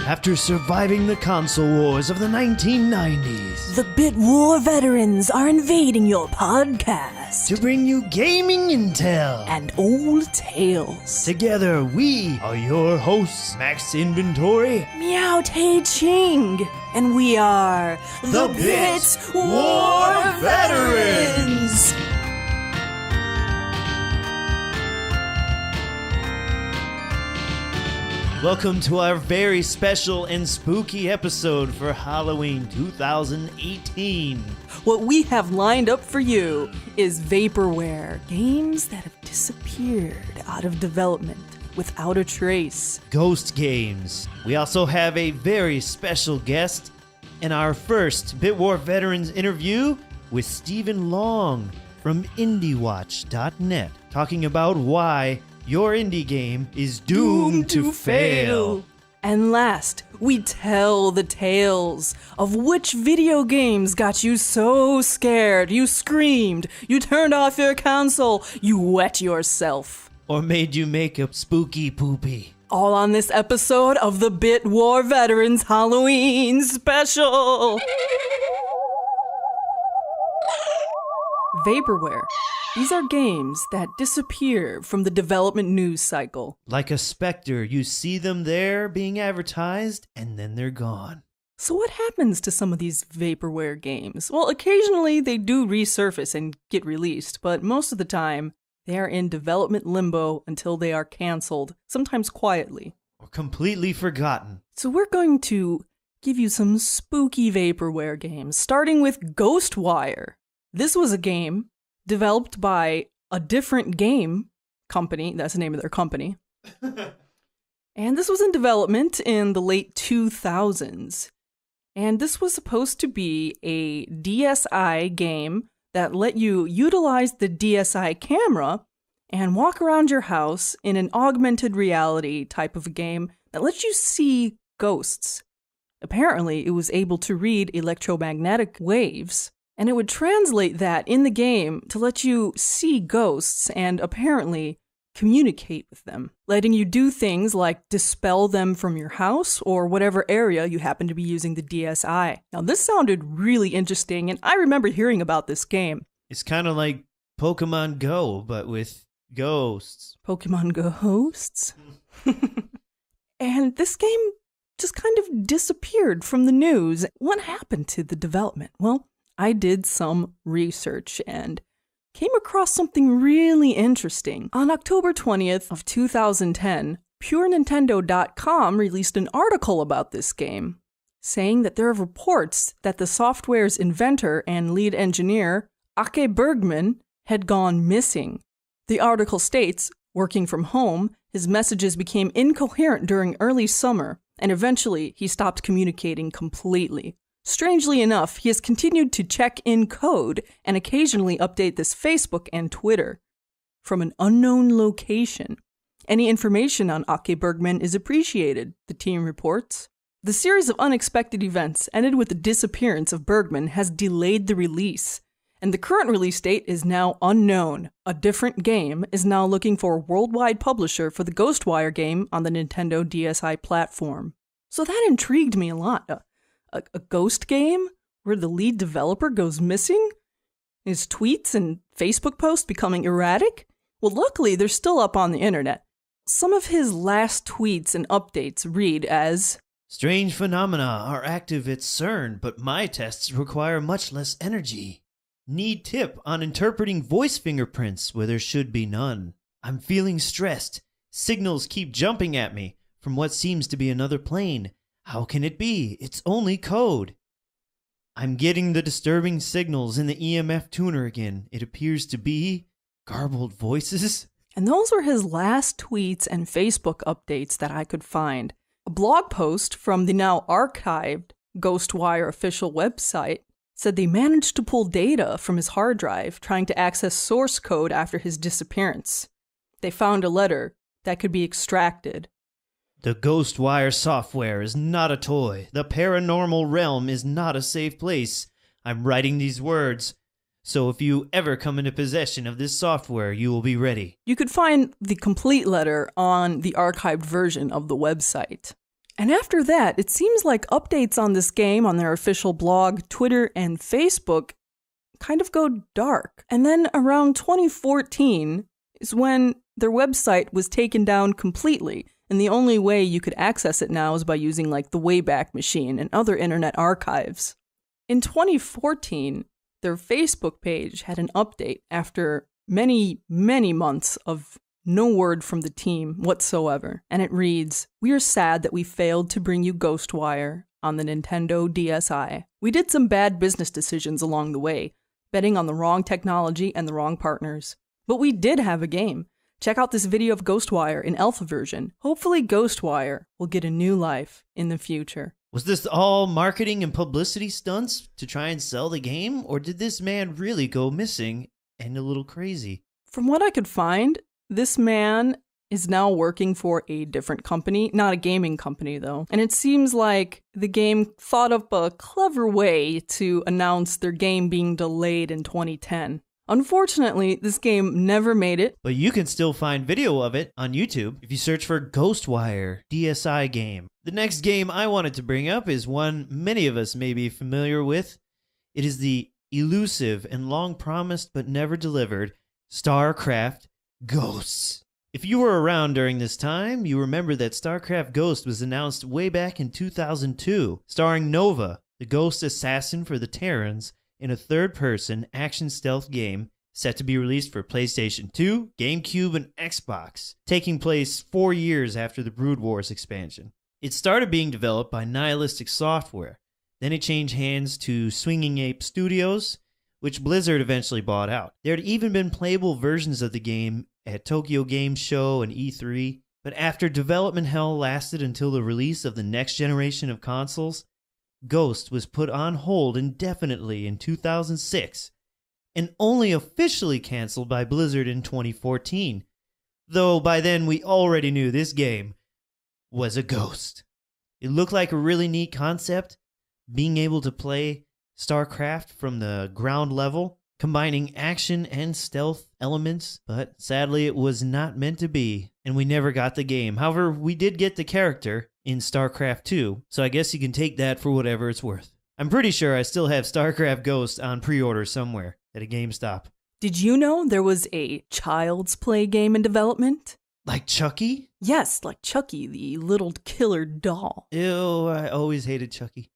After surviving the console wars of the 1990s, The Bit War veterans are invading your podcast to bring you gaming intel and old tales. Together, we are your hosts, Max Inventory, Meow Tay Ching, and we are the Bit War Veterans. Welcome to our very special and spooky episode for Halloween 2018. What we have lined up for you is Vaporware, games that have disappeared out of development without a trace. Ghost games. We also have a very special guest in our first Bit War Veterans interview with Stephen Long from IndieWatch.net, talking about why your indie game is doomed to fail. And last, we tell the tales of which video games got you so scared, you screamed, you turned off your console, you wet yourself. Or made you make a spooky poopy. All on this episode of the Bit War Veterans Halloween Special. Vaporware. These are games that disappear from the development news cycle. Like a specter, you see them there being advertised, and then they're gone. So what happens to some of these Vaporware games? Well, occasionally they do resurface and get released, but most of the time, they are in development limbo until they are canceled, sometimes quietly. Or completely forgotten. So we're going to give you some spooky Vaporware games, starting with Ghostwire. This was a game developed by a different game company. That's the name of their company. And this was in development in the late 2000s. And this was supposed to be a DSi game that let you utilize the DSi camera and walk around your house in an augmented reality type of a game that lets you see ghosts. Apparently, it was able to read electromagnetic waves, and it would translate that in the game to let you see ghosts and apparently communicate with them, letting you do things like dispel them from your house or whatever area you happen to be using the DSi. Now, this sounded really interesting, and I remember hearing about this game. It's kind of like Pokemon Go, but with ghosts. Pokemon Ghosts? And this game just kind of disappeared from the news. What happened to the development? Well, I did some research and came across something really interesting. On October 20th of 2010, PureNintendo.com released an article about this game, saying that there are reports that the software's inventor and lead engineer, Ake Bergman, had gone missing. The article states, working from home, his messages became incoherent during early summer, and eventually he stopped communicating completely. Strangely enough, he has continued to check in code and occasionally update this Facebook and Twitter from an unknown location. Any information on Ake Bergman is appreciated, the team reports. The series of unexpected events ended with the disappearance of Bergman has delayed the release, and the current release date is now unknown. A different game is now looking for a worldwide publisher for the Ghostwire game on the Nintendo DSi platform. So that intrigued me a lot. A ghost game where the lead developer goes missing? His tweets and Facebook posts becoming erratic? Well, luckily, they're still up on the internet. Some of his last tweets and updates read as, "Strange phenomena are active at CERN, but my tests require much less energy. Need tip on interpreting voice fingerprints where there should be none. I'm feeling stressed. Signals keep jumping at me from what seems to be another plane. How can it be? It's only code. I'm getting the disturbing signals in the EMF tuner again. It appears to be garbled voices." And those were his last tweets and Facebook updates that I could find. A blog post from the now archived Ghostwire official website said they managed to pull data from his hard drive trying to access source code after his disappearance. They found a letter that could be extracted. "The Ghostwire software is not a toy. The paranormal realm is not a safe place. I'm writing these words, so if you ever come into possession of this software, you will be ready." You could find the complete letter on the archived version of the website. And after that, it seems like updates on this game on their official blog, Twitter, and Facebook kind of go dark. And then around 2014 is when their website was taken down completely. And the only way you could access it now is by using like the Wayback Machine and other internet archives. In 2014, their Facebook page had an update after many, many months of no word from the team whatsoever. And it reads, "We are sad that we failed to bring you Ghostwire on the Nintendo DSi. We did some bad business decisions along the way, betting on the wrong technology and the wrong partners. But we did have a game. Check out this video of Ghostwire in alpha version. Hopefully Ghostwire will get a new life in the future." Was this all marketing and publicity stunts to try and sell the game? Or did this man really go missing and a little crazy? From what I could find, this man is now working for a different company, not a gaming company though. And it seems like the game thought up a clever way to announce their game being delayed in 2010. Unfortunately, this game never made it. But you can still find video of it on YouTube if you search for Ghostwire DSi game. The next game I wanted to bring up is one many of us may be familiar with. It is the elusive and long promised but never delivered Starcraft Ghosts. If you were around during this time, you remember that Starcraft Ghost was announced way back in 2002, starring Nova, the ghost assassin for the Terrans, in a third-person action stealth game set to be released for PlayStation 2, GameCube, and Xbox, taking place 4 years after the Brood Wars expansion. It started being developed by Nihilistic Software, then it changed hands to Swinging Ape Studios, which Blizzard eventually bought out. There had even been playable versions of the game at Tokyo Game Show and E3, but after development hell lasted until the release of the next generation of consoles, Ghost was put on hold indefinitely in 2006, and only officially canceled by Blizzard in 2014, though by then we already knew this game was a ghost. It looked like a really neat concept, being able to play StarCraft from the ground level, combining action and stealth elements, but sadly it was not meant to be, and we never got the game. However, we did get the character in StarCraft 2, so I guess you can take that for whatever it's worth. I'm pretty sure I still have StarCraft Ghost on pre-order somewhere at a GameStop. Did you know there was a Child's Play game in development? Like Chuckie? Yes, like Chuckie, the little killer doll. Ew, I always hated Chuckie.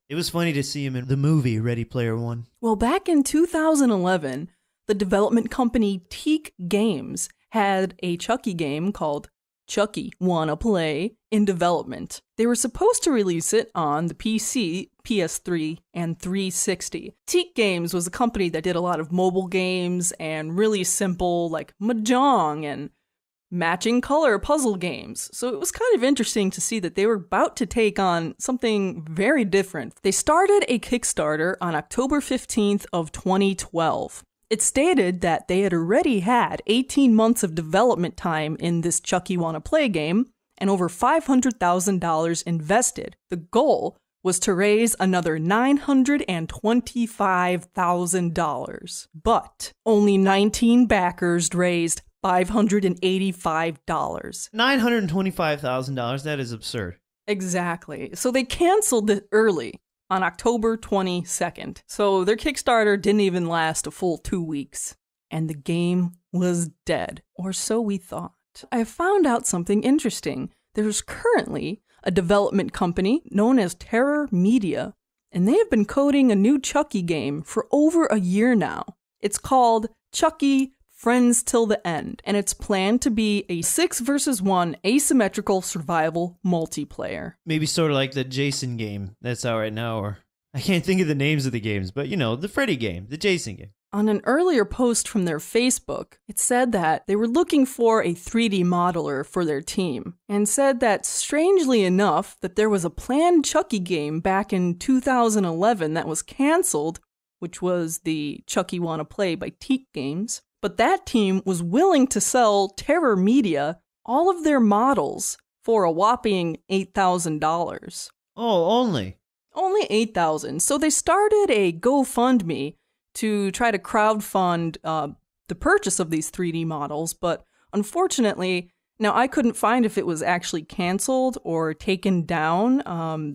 It was funny to see him in the movie Ready Player One. Well, back in 2011, the development company Teak Games had a Chuckie game called Chuckie Wanna Play in development. They were supposed to release it on the PC, PS3, and 360. Teak Games was a company that did a lot of mobile games and really simple like Mahjong and matching color puzzle games. So it was kind of interesting to see that they were about to take on something very different. They started a Kickstarter on October 15th of 2012. It stated that they had already had 18 months of development time in this Chuckie Wanna Play game and over $500,000 invested. The goal was to raise another $925,000, but only 19 backers raised $585. $925,000, that is absurd. Exactly. So they canceled it early on October 22nd. So their Kickstarter didn't even last a full 2 weeks. And the game was dead, or so we thought. I found out something interesting. There's currently a development company known as Terror Media, and they have been coding a new Chuckie game for over a year now. It's called Chuckie Friends Till the End, and it's planned to be a 6 versus 1 asymmetrical survival multiplayer. Maybe sort of like the Jason game that's out right now, or I can't think of the names of the games, but you know, the Freddy game, the Jason game. On an earlier post from their Facebook, it said that they were looking for a 3D modeler for their team, and said that, strangely enough, that there was a planned Chuckie game back in 2011 that was canceled, which was the Chuckie Wanna Play by Teak Games. But that team was willing to sell Terror Media all of their models for a whopping $8,000. Oh, only $8,000. So they started a GoFundMe to try to crowdfund the purchase of these 3D models, but unfortunately, Now, I couldn't find if it was actually canceled or taken down.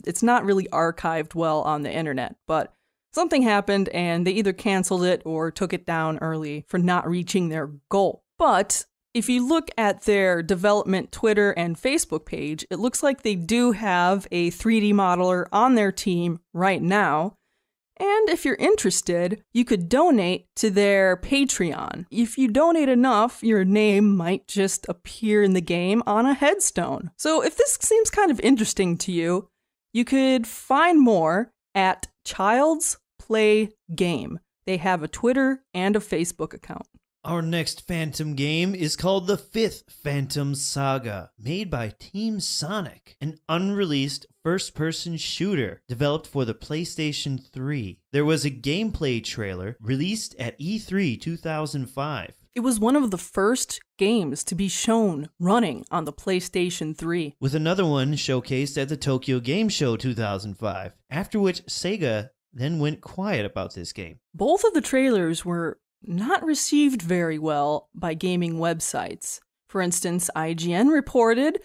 It's not really archived well on the internet, but something happened and they either canceled it or took it down early for not reaching their goal. But if you look at their development Twitter and Facebook page, it looks like they do have a 3D modeler on their team right now. And if you're interested, you could donate to their Patreon. If you donate enough, your name might just appear in the game on a headstone. So if this seems kind of interesting to you, you could find more at Child's Play Game. They have a Twitter and a Facebook account. Our next Phantom game is called the Fifth Phantom Saga, made by Team Sonic, an unreleased first-person shooter developed for the PlayStation 3. There was a gameplay trailer released at E3 2005. It was one of the first games to be shown running on the PlayStation 3. With another one showcased at the Tokyo Game Show 2005, after which Sega then went quiet about this game. Both of the trailers were not received very well by gaming websites. For instance, IGN reported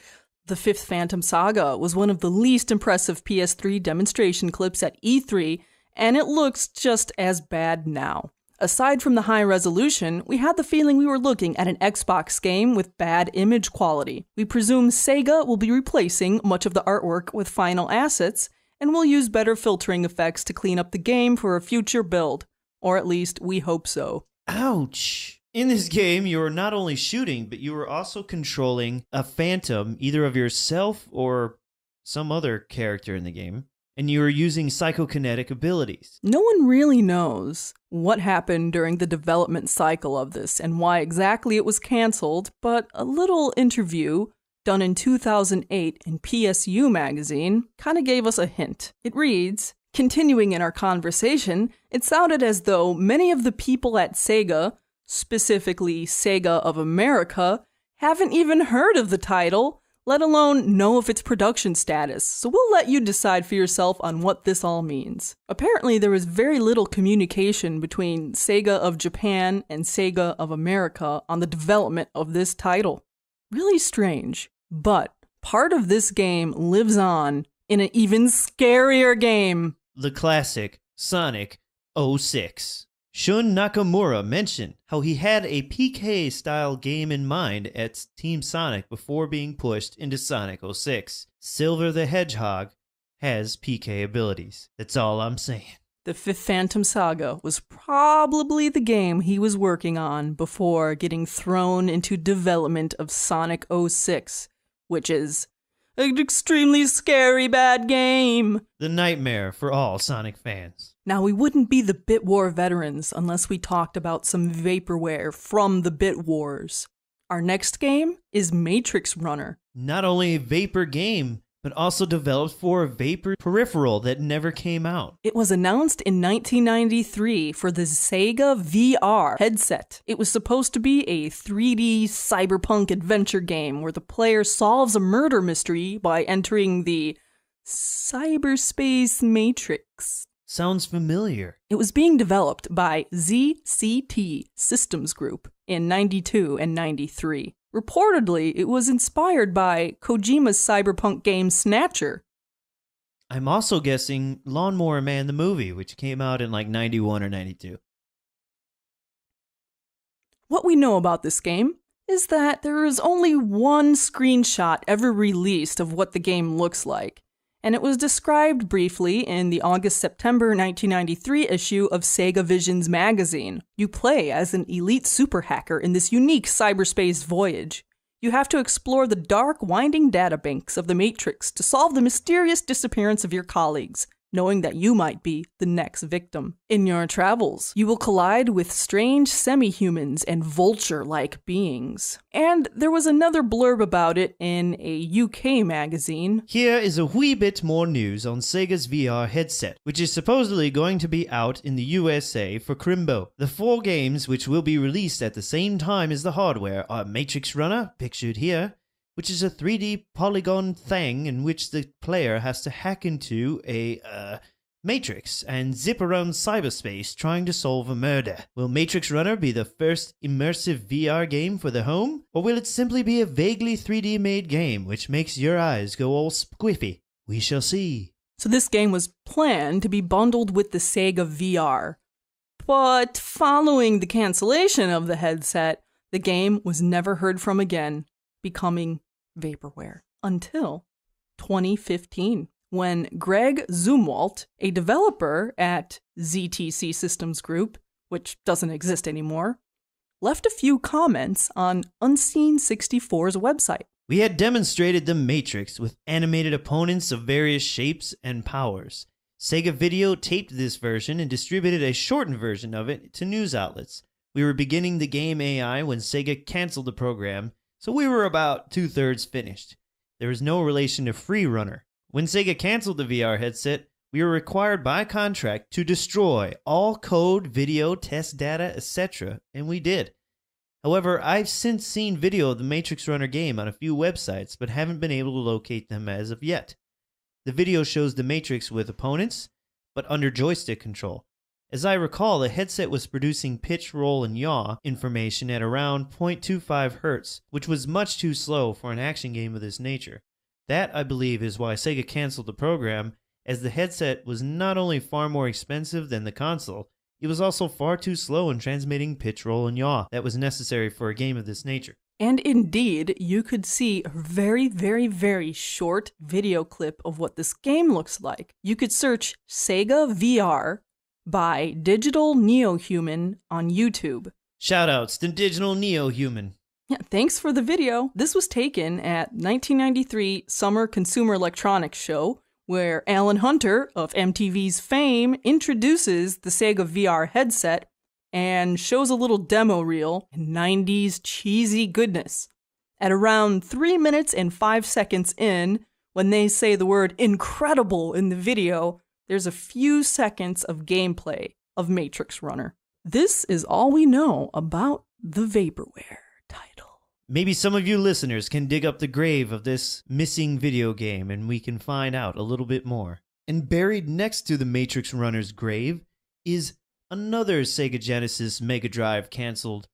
the Fifth Phantom Saga was one of the least impressive PS3 demonstration clips at E3, and it looks just as bad now. Aside from the high resolution, we had the feeling we were looking at an Xbox game with bad image quality. We presume Sega will be replacing much of the artwork with final assets, and will use better filtering effects to clean up the game for a future build. Or at least, we hope so. Ouch! In this game, you are not only shooting, but you are also controlling a phantom, either of yourself or some other character in the game, and you are using psychokinetic abilities. No one really knows what happened during the development cycle of this and why exactly it was canceled, but a little interview done in 2008 in PSU magazine kind of gave us a hint. It reads, "Continuing in our conversation, it sounded as though many of the people at Sega, specifically Sega of America, haven't even heard of the title, let alone know of its production status, so we'll let you decide for yourself on what this all means." Apparently, there was very little communication between Sega of Japan and Sega of America on the development of this title. Really strange, but part of this game lives on in an even scarier game. The classic Sonic 06. Shun Nakamura mentioned how he had a PK-style game in mind at Team Sonic before being pushed into Sonic 06. Silver the Hedgehog has PK abilities. That's all I'm saying. The Fifth Phantom Saga was probably the game he was working on before getting thrown into development of Sonic 06, which is an extremely scary bad game. The nightmare for all Sonic fans. Now, we wouldn't be the Bit War veterans unless we talked about some Vaporware from the Bit Wars. Our next game is Matrix Runner. Not only a Vapor game, but also developed for a Vapor peripheral that never came out. It was announced in 1993 for the Sega VR headset. It was supposed to be a 3D cyberpunk adventure game where the player solves a murder mystery by entering the cyberspace matrix. Sounds familiar. It was being developed by ZCT Systems Group in 92 and 93. Reportedly, it was inspired by Kojima's cyberpunk game Snatcher. I'm also guessing Lawnmower Man the movie, which came out in like 91 or 92. What we know about this game is that there is only one screenshot ever released of what the game looks like, and it was described briefly in the August-September 1993 issue of Sega Visions magazine. You play as an elite super hacker in this unique cyberspace voyage. You have to explore the dark, winding databanks of the Matrix to solve the mysterious disappearance of your colleagues, knowing that you might be the next victim. In your travels, you will collide with strange semi-humans and vulture-like beings. And there was another blurb about it in a UK magazine. Here is a wee bit more news on Sega's VR headset, which is supposedly going to be out in the USA for Crimbo. The 4 games which will be released at the same time as the hardware are Matrix Runner, pictured here, which is a 3D polygon thing in which the player has to hack into a Matrix and zip around cyberspace trying to solve a murder. Will Matrix Runner be the first immersive VR game for the home? Or will it simply be a vaguely 3D made game which makes your eyes go all squiffy? We shall see. So this game was planned to be bundled with the Sega VR. But following the cancellation of the headset, the game was never heard from again, becoming Vaporware. Until 2015. When Greg Zumwalt, a developer at ZTC Systems Group, which doesn't exist anymore, left a few comments on Unseen64's website. We had demonstrated the Matrix with animated opponents of various shapes and powers. Sega Video taped this version and distributed a shortened version of it to news outlets. We were beginning the game AI when Sega canceled the program, so we were about 2/3 finished. There was no relation to Free Runner. When Sega canceled the VR headset, we were required by contract to destroy all code, video, test data, etc., and we did. However, I've since seen video of the Matrix Runner game on a few websites, but haven't been able to locate them as of yet. The video shows the Matrix with opponents, but under joystick control. As I recall, the headset was producing pitch, roll, and yaw information at around 0.25 Hz, which was much too slow for an action game of this nature. That, I believe, is why Sega canceled the program, as the headset was not only far more expensive than the console, it was also far too slow in transmitting pitch, roll, and yaw that was necessary for a game of this nature. And indeed, you could see a very, very, very short video clip of what this game looks like. You could search Sega VR by Digital Neo-Human on YouTube. Shoutouts to Digital Neo-Human. Yeah, thanks for the video. This was taken at 1993 Summer Consumer Electronics Show, where Alan Hunter of MTV's fame introduces the Sega VR headset and shows a little demo reel in 90s cheesy goodness. At around 3 minutes and 5 seconds in, when they say the word incredible in the video, there's a few seconds of gameplay of Matrix Runner. This is all we know about the Vaporware title. Maybe some of you listeners can dig up the grave of this missing video game and we can find out a little bit more. And buried next to the Matrix Runner's grave is another Sega Genesis Mega Drive canceled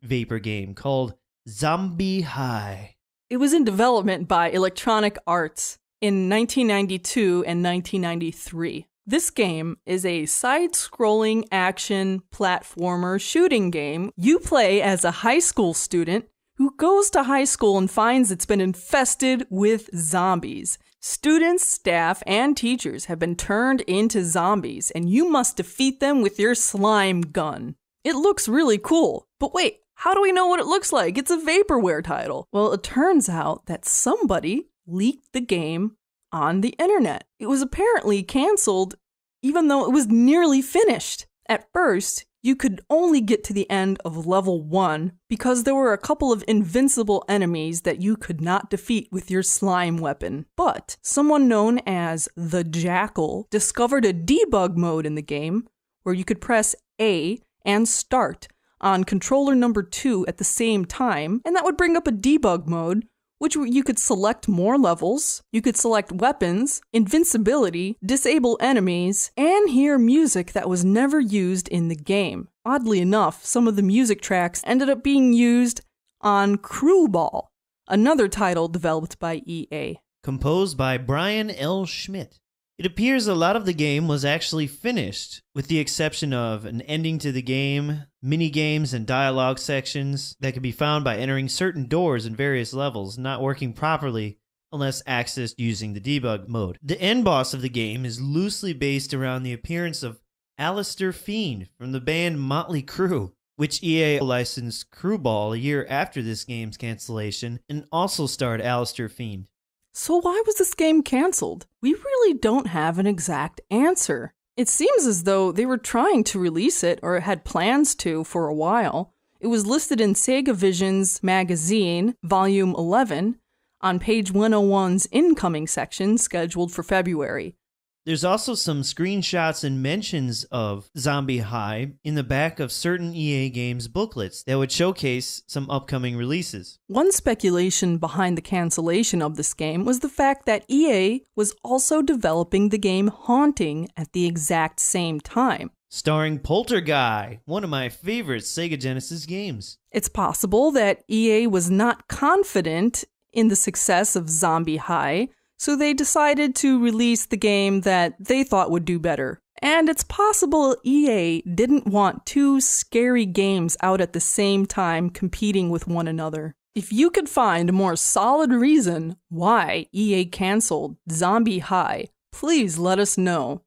Vapor game called Zombie High. It was in development by Electronic Arts in 1992 and 1993. This game is a side-scrolling action platformer shooting game. You play as a high school student who goes to high school and finds it's been infested with zombies. Students, staff, and teachers have been turned into zombies, and you must defeat them with your slime gun. It looks really cool, but wait, how do we know what it looks like? It's a Vaporware title. Well, it turns out that somebody leaked the game on the internet. It was apparently canceled even though it was nearly finished. At first, you could only get to the end of level 1 because there were a couple of invincible enemies that you could not defeat with your slime weapon. But someone known as the Jackal discovered a debug mode in the game where you could press A and start on controller number 2 at the same time, and that would bring up a debug mode which you could select more levels, you could select weapons, invincibility, disable enemies, and hear music that was never used in the game. Oddly enough, some of the music tracks ended up being used on Crew Ball, another title developed by EA. Composed by Brian L. Schmidt. It appears a lot of the game was actually finished, with the exception of an ending to the game, mini-games, and dialogue sections that could be found by entering certain doors in various levels, not working properly unless accessed using the debug mode. The end boss of the game is loosely based around the appearance of Alistair Fiend from the band Motley Crue, which EA licensed Crew Ball a year after this game's cancellation and also starred Alistair Fiend. So why was this game canceled? We really don't have an exact answer. It seems as though they were trying to release it or had plans to for a while. It was listed in Sega Vision's magazine, volume 11, on page 101's incoming section scheduled for February. There's also some screenshots and mentions of Zombie High in the back of certain EA Games booklets that would showcase some upcoming releases. One speculation behind the cancellation of this game was the fact that EA was also developing the game Haunting at the exact same time. Starring Poltergeist, one of my favorite Sega Genesis games. It's possible that EA was not confident in the success of Zombie High, so they decided to release the game that they thought would do better. And it's possible EA didn't want two scary games out at the same time competing with one another. If you could find a more solid reason why EA canceled Zombie High, please let us know.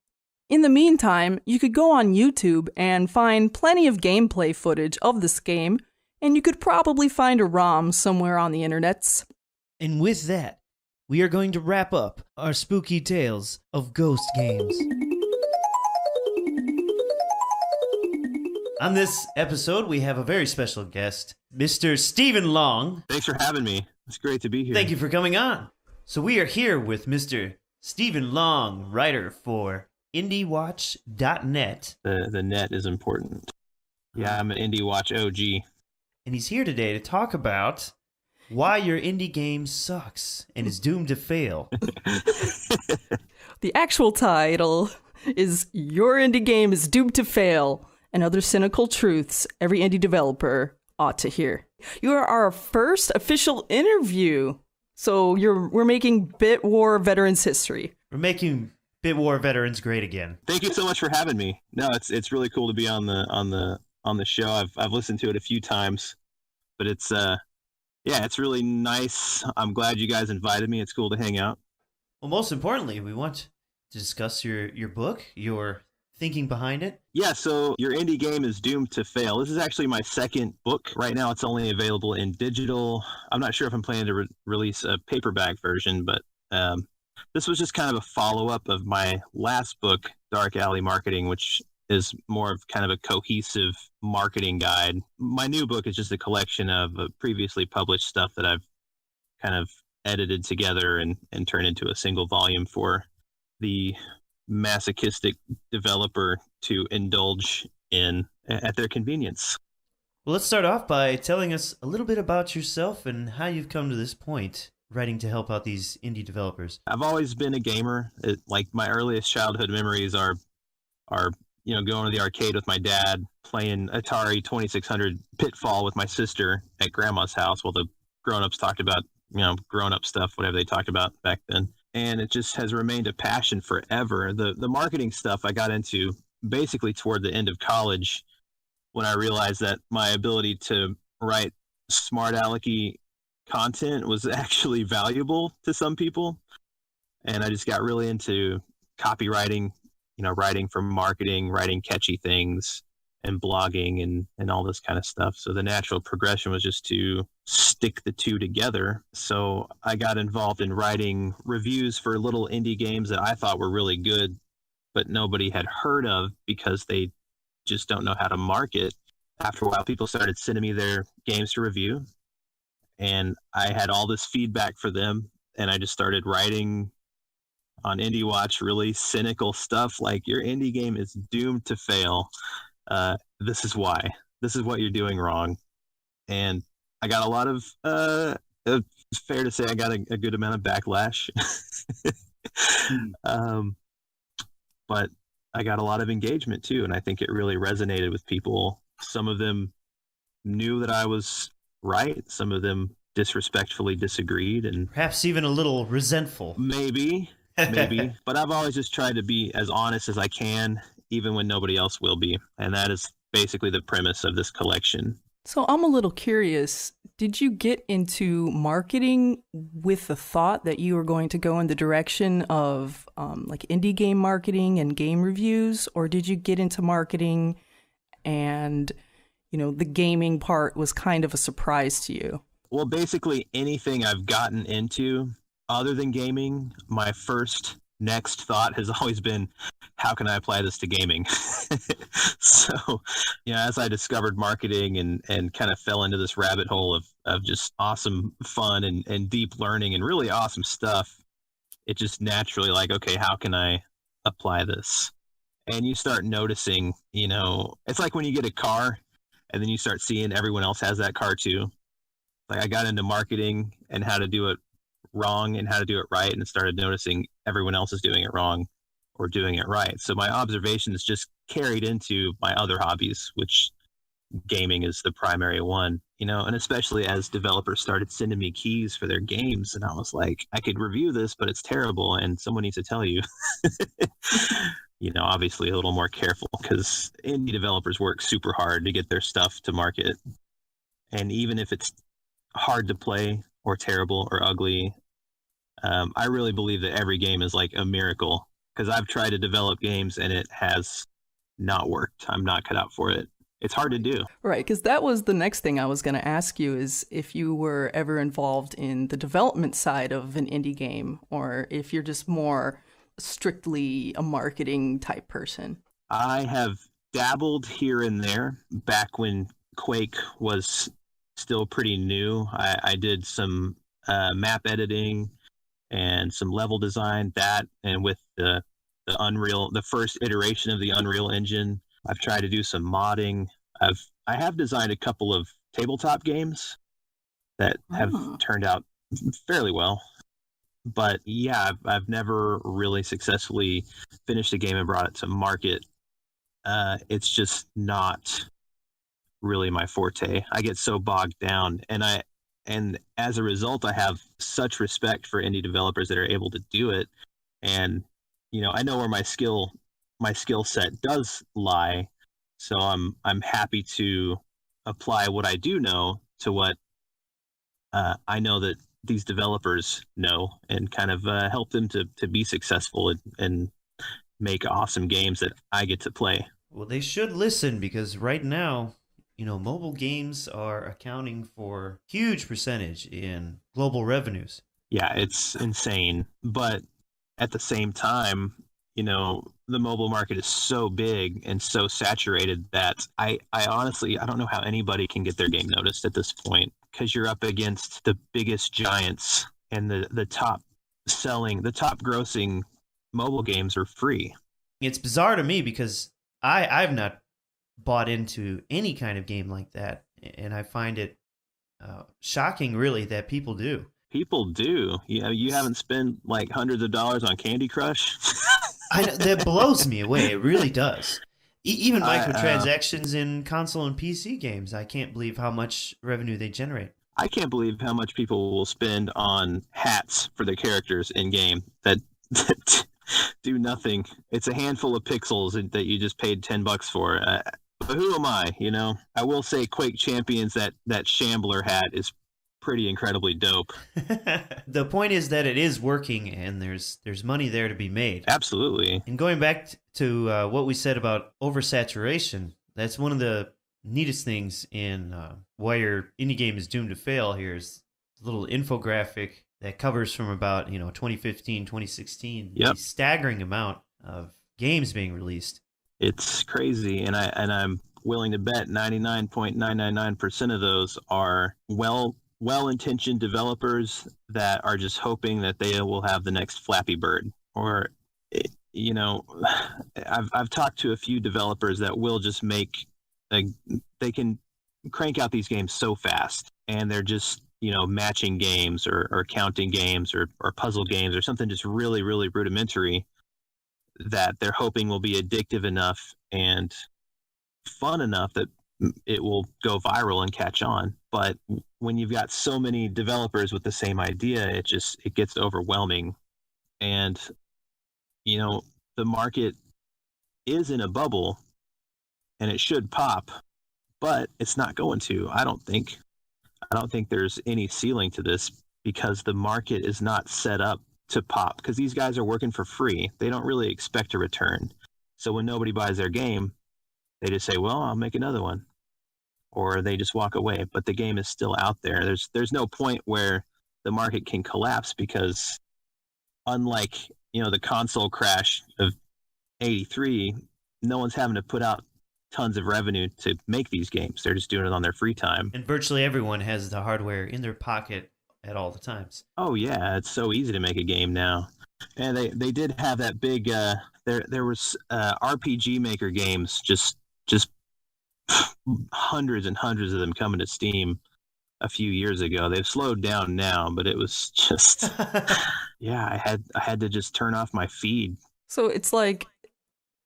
In the meantime, you could go on YouTube and find plenty of gameplay footage of this game, and you could probably find a ROM somewhere on the internets. And with that, we are going to wrap up our spooky tales of ghost games. On this episode, we have a very special guest, Mr. Stephen Long. Thanks for having me. It's great to be here. Thank you for coming on. So we are here with Mr. Stephen Long, writer for IndieWatch.net. The net is important. Yeah, I'm an IndieWatch OG. And he's here today to talk about why your indie game sucks and is doomed to fail. The actual title is Your Indie Game is Doomed to Fail and Other Cynical Truths Every Indie Developer Ought to Hear. You are our first official interview, so we're making Bit War veterans history. We're making Bit War veterans great again. Thank you so much for having me. No, it's really cool to be on the show. I've listened to it a few times, but it's it's really nice. I'm glad you guys invited me. It's cool to hang out. Well, most importantly, we want to discuss your book, your thinking behind it. Yeah, so Your Indie Game is Doomed to Fail. This is actually my second book. Right now, it's only available in digital. I'm not sure if I'm planning to release a paperback version, but this was just kind of a follow-up of my last book, Dark Alley Marketing, which is more of kind of a cohesive marketing guide. My new book is just a collection of previously published stuff that I've kind of edited together and turned into a single volume for the masochistic developer to indulge in at their convenience. Well, let's start off by telling us a little bit about yourself and how you've come to this point, writing to help out these indie developers. I've always been a gamer. Like my earliest childhood memories are going to the arcade with my dad, playing Atari 2600 Pitfall with my sister at grandma's house while the grown-ups talked about, grown-up stuff, whatever they talked about back then. And it just has remained a passion forever. The marketing stuff I got into basically toward the end of college when I realized that my ability to write smart alecky content was actually valuable to some people. And I just got really into copywriting, writing for marketing, writing catchy things, and blogging and all this kind of stuff. So the natural progression was just to stick the two together. So I got involved in writing reviews for little indie games that I thought were really good, but nobody had heard of because they just don't know how to market. After a while, people started sending me their games to review, and I had all this feedback for them, and I just started writing on IndieWatch really cynical stuff like, your indie game is doomed to fail. This is why. This is what you're doing wrong. And I got a lot of, it's fair to say I got a good amount of backlash. But I got a lot of engagement too, and I think it really resonated with people. Some of them knew that I was right. Some of them disrespectfully disagreed, and perhaps even a little resentful. Maybe. But I've always just tried to be as honest as I can, even when nobody else will be. And that is basically the premise of this collection. So I'm a little curious. Did you get into marketing with the thought that you were going to go in the direction of like indie game marketing and game reviews? Or did you get into marketing and, the gaming part was kind of a surprise to you? Well, basically anything I've gotten into other than gaming, my next thought has always been, how can I apply this to gaming? So, as I discovered marketing and kind of fell into this rabbit hole of just awesome fun and deep learning and really awesome stuff, it just naturally like, okay, how can I apply this. And you start noticing, it's like when you get a car and then you start seeing everyone else has that car too. Like I got into marketing and how to do it wrong and how to do it right, and started noticing everyone else is doing it wrong or doing it right. So my observations just carried into my other hobbies, which gaming is the primary one, and especially as developers started sending me keys for their games, and I was like, I could review this, but it's terrible, and someone needs to tell you. Obviously a little more careful, because indie developers work super hard to get their stuff to market. And even if it's hard to play or terrible or ugly, I really believe that every game is like a miracle, because I've tried to develop games and it has not worked. I'm not cut out for it. It's hard to do. Right, because that was the next thing I was going to ask you, is if you were ever involved in the development side of an indie game, or if you're just more strictly a marketing type person. I have dabbled here and there back when Quake was still pretty new. I did some map editing and some level design, and with the Unreal, the first iteration of the Unreal Engine, I've tried to do some modding. I have designed a couple of tabletop games that have turned out fairly well. But yeah, I've never really successfully finished a game and brought it to market. It's just not really my forte. I get so bogged down, and as a result, I have such respect for indie developers that are able to do it. And I know where my skill set does lie, so I'm happy to apply what I do know to what I know that these developers know, and kind of help them to be successful and make awesome games that I get to play. Well, they should listen, because right now, mobile games are accounting for a huge percentage in global revenues. Yeah, it's insane. But at the same time, the mobile market is so big and so saturated that I honestly, I don't know how anybody can get their game noticed at this point, because you're up against the biggest giants, and the top grossing mobile games are free. It's bizarre to me, because I've not bought into any kind of game like that, and I find it shocking, really, that people do. People do. You haven't spent like hundreds of dollars on Candy Crush? That blows me away. It really does. Even microtransactions in console and PC games, I can't believe how much revenue they generate. I can't believe how much people will spend on hats for their characters in game that do nothing. It's a handful of pixels that you just paid $10 for. But who am I? I will say Quake Champions, that Shambler hat is pretty incredibly dope. The point is that it is working, and there's money there to be made. Absolutely. And going back to what we said about oversaturation, that's one of the neatest things in why your indie game is doomed to fail. Here's a little infographic that covers from about 2015, 2016. Yep. A staggering amount of games being released. It's crazy, and I'm willing to bet 99.999% of those are well-intentioned developers that are just hoping that they will have the next Flappy Bird. Or, I've talked to a few developers that will just they can crank out these games so fast, and they're just matching games or counting games or puzzle games or something just really, really rudimentary, that they're hoping will be addictive enough and fun enough that it will go viral and catch on. But when you've got so many developers with the same idea, it gets overwhelming. And the market is in a bubble, and it should pop, but it's not going to. I don't think there's any ceiling to this, because the market is not set up to pop, because these guys are working for free. They don't really expect a return. So when nobody buys their game, they just say, well, I'll make another one. Or they just walk away. But the game is still out there. There's no point where the market can collapse, because unlike, the console crash of 83, no one's having to put out tons of revenue to make these games. They're just doing it on their free time. And virtually everyone has the hardware in their pocket at all the times. Oh yeah, it's so easy to make a game now. And they did have that big there was RPG Maker games, just hundreds and hundreds of them coming to Steam a few years ago. They've slowed down now, but it was just yeah, I had to just turn off my feed. So it's like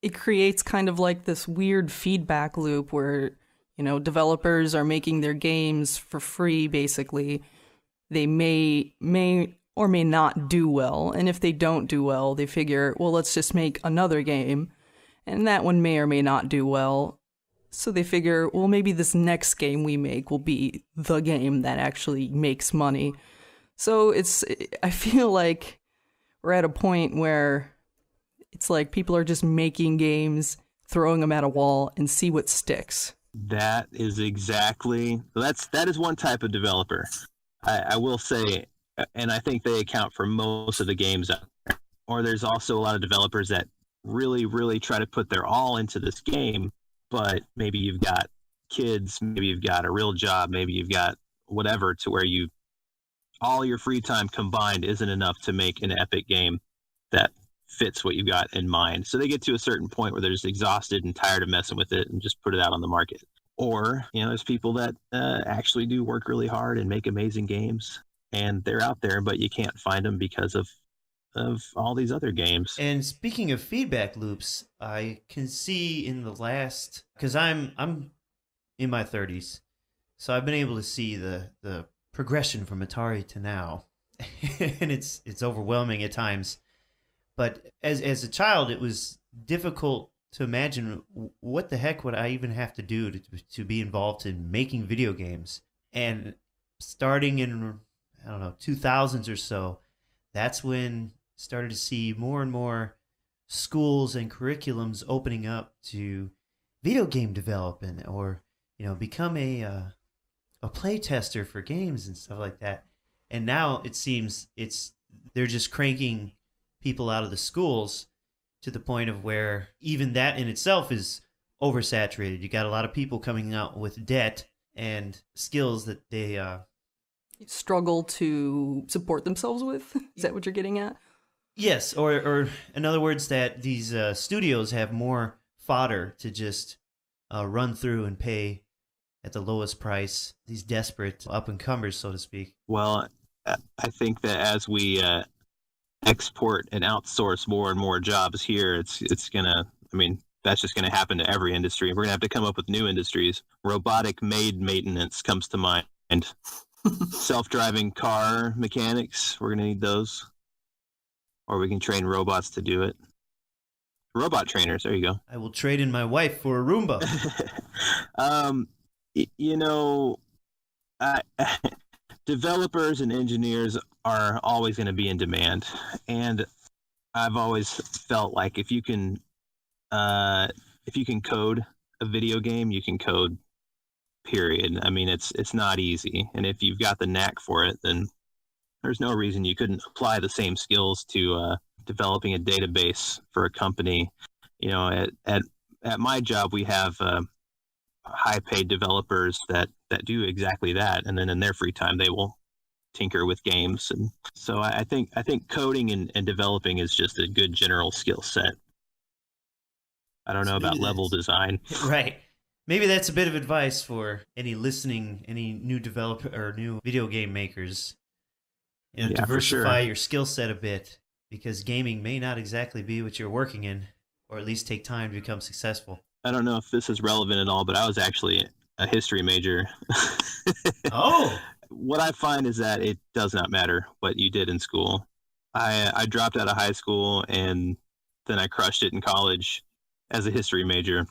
it creates kind of like this weird feedback loop where, you know, developers are making their games for free basically. They may or may not do well, and if they don't do well, they figure, well, let's just make another game, and that one may or may not do well. So they figure, well, maybe this next game we make will be the game that actually makes money. So I feel like we're at a point where it's like people are just making games, throwing them at a wall, and see what sticks. That is exactly, that is one type of developer. I will say, and I think they account for most of the games out there. Or there's also a lot of developers that really, really try to put their all into this game, but maybe you've got kids, maybe you've got a real job, maybe you've got whatever, to where all your free time combined isn't enough to make an epic game that fits what you've got in mind. So they get to a certain point where they're just exhausted and tired of messing with it and just put it out on the market. Or, you know, there's people that actually do work really hard and make amazing games, and they're out there, but you can't find them because of all these other games. And speaking of feedback loops, I can see in the last, because I'm in my 30s, so I've been able to see the progression from Atari to now, and it's overwhelming at times. But as a child, it was difficult to imagine what the heck would I even have to do to be involved in making video games. And starting in, I don't know, 2000s or so, that's when started to see more and more schools and curriculums opening up to video game development, or, you know, become a play tester for games and stuff like that. And now it seems they're just cranking people out of the schools to the point of where even that in itself is oversaturated. You got a lot of people coming out with debt and skills that they struggle to support themselves with. Is that what you're getting at? Yes, or in other words, that these studios have more fodder to just run through and pay at the lowest price, these desperate up-and-comers, so to speak. Well, I think that as we export and outsource more and more jobs here, it's gonna, I mean, that's just gonna happen to every industry. We're gonna have to come up with new industries. Robotic maid maintenance comes to mind. Self-driving car mechanics, we're gonna need those. Or we can train robots to do it. Robot trainers, there you go. I will trade in my wife for a Roomba. You know, developers and engineers are always going to be in demand, and I've always felt like if you can code a video game, you can code, period. I mean, it's not easy, and if you've got the knack for it, then there's no reason you couldn't apply the same skills to developing a database for a company. You know, at my job, we have high-paid developers that do exactly that, and then in their free time, they will tinker with games. And so I think coding and developing is just a good general skill set. I don't know about level design. Right. Maybe that's a bit of advice for any new developer or new video game makers. You know, Yeah, diversify for sure. your skill set a bit, because gaming may not exactly be what you're working in, or at least take time to become successful. I don't know if this is relevant at all, but I was actually a history major. Oh! What I find is that it does not matter what you did in school. I dropped out of high school, and then I crushed it in college as a history major.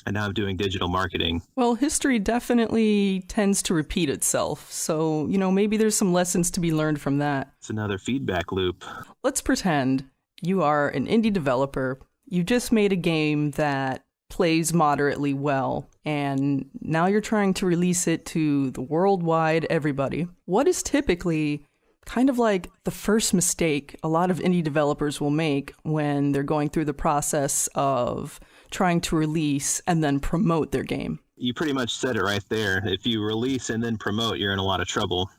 And now I'm doing digital marketing. Well, history definitely tends to repeat itself. So, you know, maybe there's some lessons to be learned from that. It's another feedback loop. Let's pretend you are an indie developer. You just made a game that plays moderately well, and now you're trying to release it to the worldwide everybody. What is typically kind of like the first mistake a lot of indie developers will make when they're going through the process of trying to release and then promote their game? You pretty much said it right there. If you release and then promote, you're in a lot of trouble.